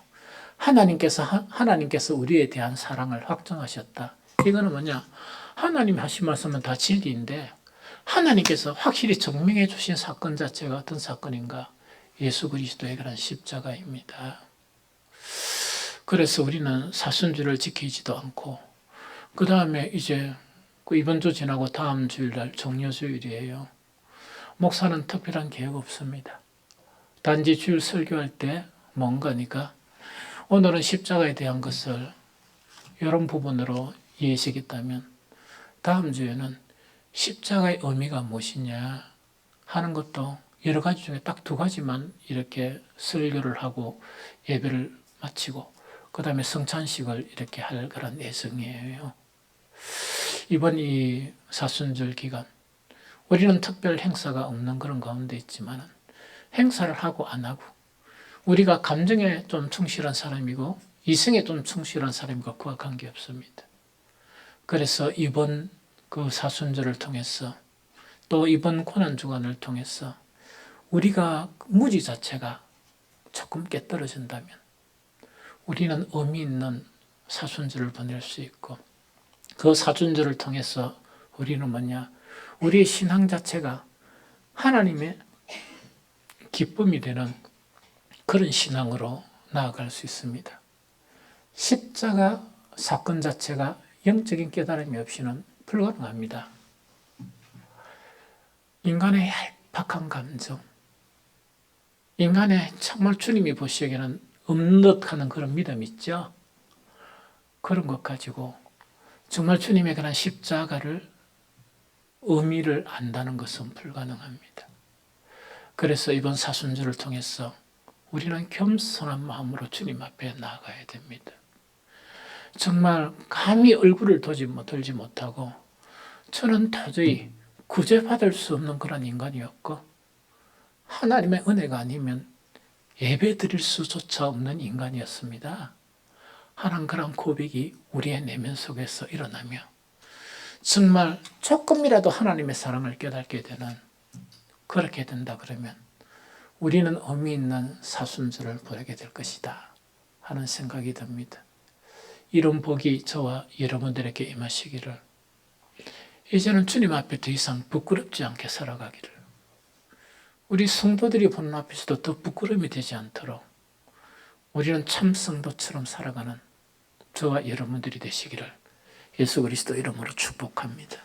Speaker 1: 하나님께서 우리에 대한 사랑을 확정하셨다. 이거는 하나님이 하신 말씀은 다 진리인데 하나님께서 확실히 증명해 주신 사건 자체가 어떤 사건인가? 예수 그리스도의 그런 십자가입니다. 그래서 우리는 사순주를 지키지도 않고 그 다음에 이제 이번 주 지나고 다음 주일날 정료주일이에요. 목사는 특별한 계획 없습니다. 단지 주일 설교할 때 뭔가니까 오늘은 십자가에 대한 것을 이런 부분으로 이해하시겠다면 다음 주에는 십자가의 의미가 무엇이냐 하는 것도 여러 가지 중에 딱 두 가지만 이렇게 설교를 하고 예배를 마치고 그 다음에 성찬식을 이렇게 할 그런 예정이에요. 이번 이 사순절 기간 우리는 특별 행사가 없는 그런 가운데 있지만 행사를 하고 안 하고 우리가 감정에 좀 충실한 사람이고 이성에 좀 충실한 사람이고 그와 관계없습니다. 그래서 이번 그 사순절을 통해서 또 이번 고난주간을 통해서 우리가 무지 자체가 조금 깨떨어진다면 우리는 의미 있는 사순절을 보낼 수 있고 그 사순절을 통해서 우리는 우리의 신앙 자체가 하나님의 기쁨이 되는 그런 신앙으로 나아갈 수 있습니다. 십자가 사건 자체가 영적인 깨달음이 없이는 불가능합니다. 인간의 얄팍한 감정, 인간의 정말 주님이 보시기에는 없는 듯 하는 그런 믿음 있죠? 그런 것 가지고 정말 주님의 그런 십자가를 의미를 안다는 것은 불가능합니다. 그래서 이번 사순절을 통해서 우리는 겸손한 마음으로 주님 앞에 나아가야 됩니다. 정말 감히 얼굴을 들지 못하고 저는 도저히 구제받을 수 없는 그런 인간이었고 하나님의 은혜가 아니면 예배 드릴 수조차 없는 인간이었습니다. 하는 그런 고백이 우리의 내면 속에서 일어나며 정말 조금이라도 하나님의 사랑을 깨닫게 되는 그렇게 된다 그러면 우리는 의미 있는 사순절을 보내게 될 것이다 하는 생각이 듭니다. 이런 복이 저와 여러분들에게 임하시기를 이제는 주님 앞에 더 이상 부끄럽지 않게 살아가기를 우리 성도들이 보는 앞에서도 더 부끄러움이 되지 않도록 우리는 참 성도처럼 살아가는 저와 여러분들이 되시기를 예수 그리스도 이름으로 축복합니다.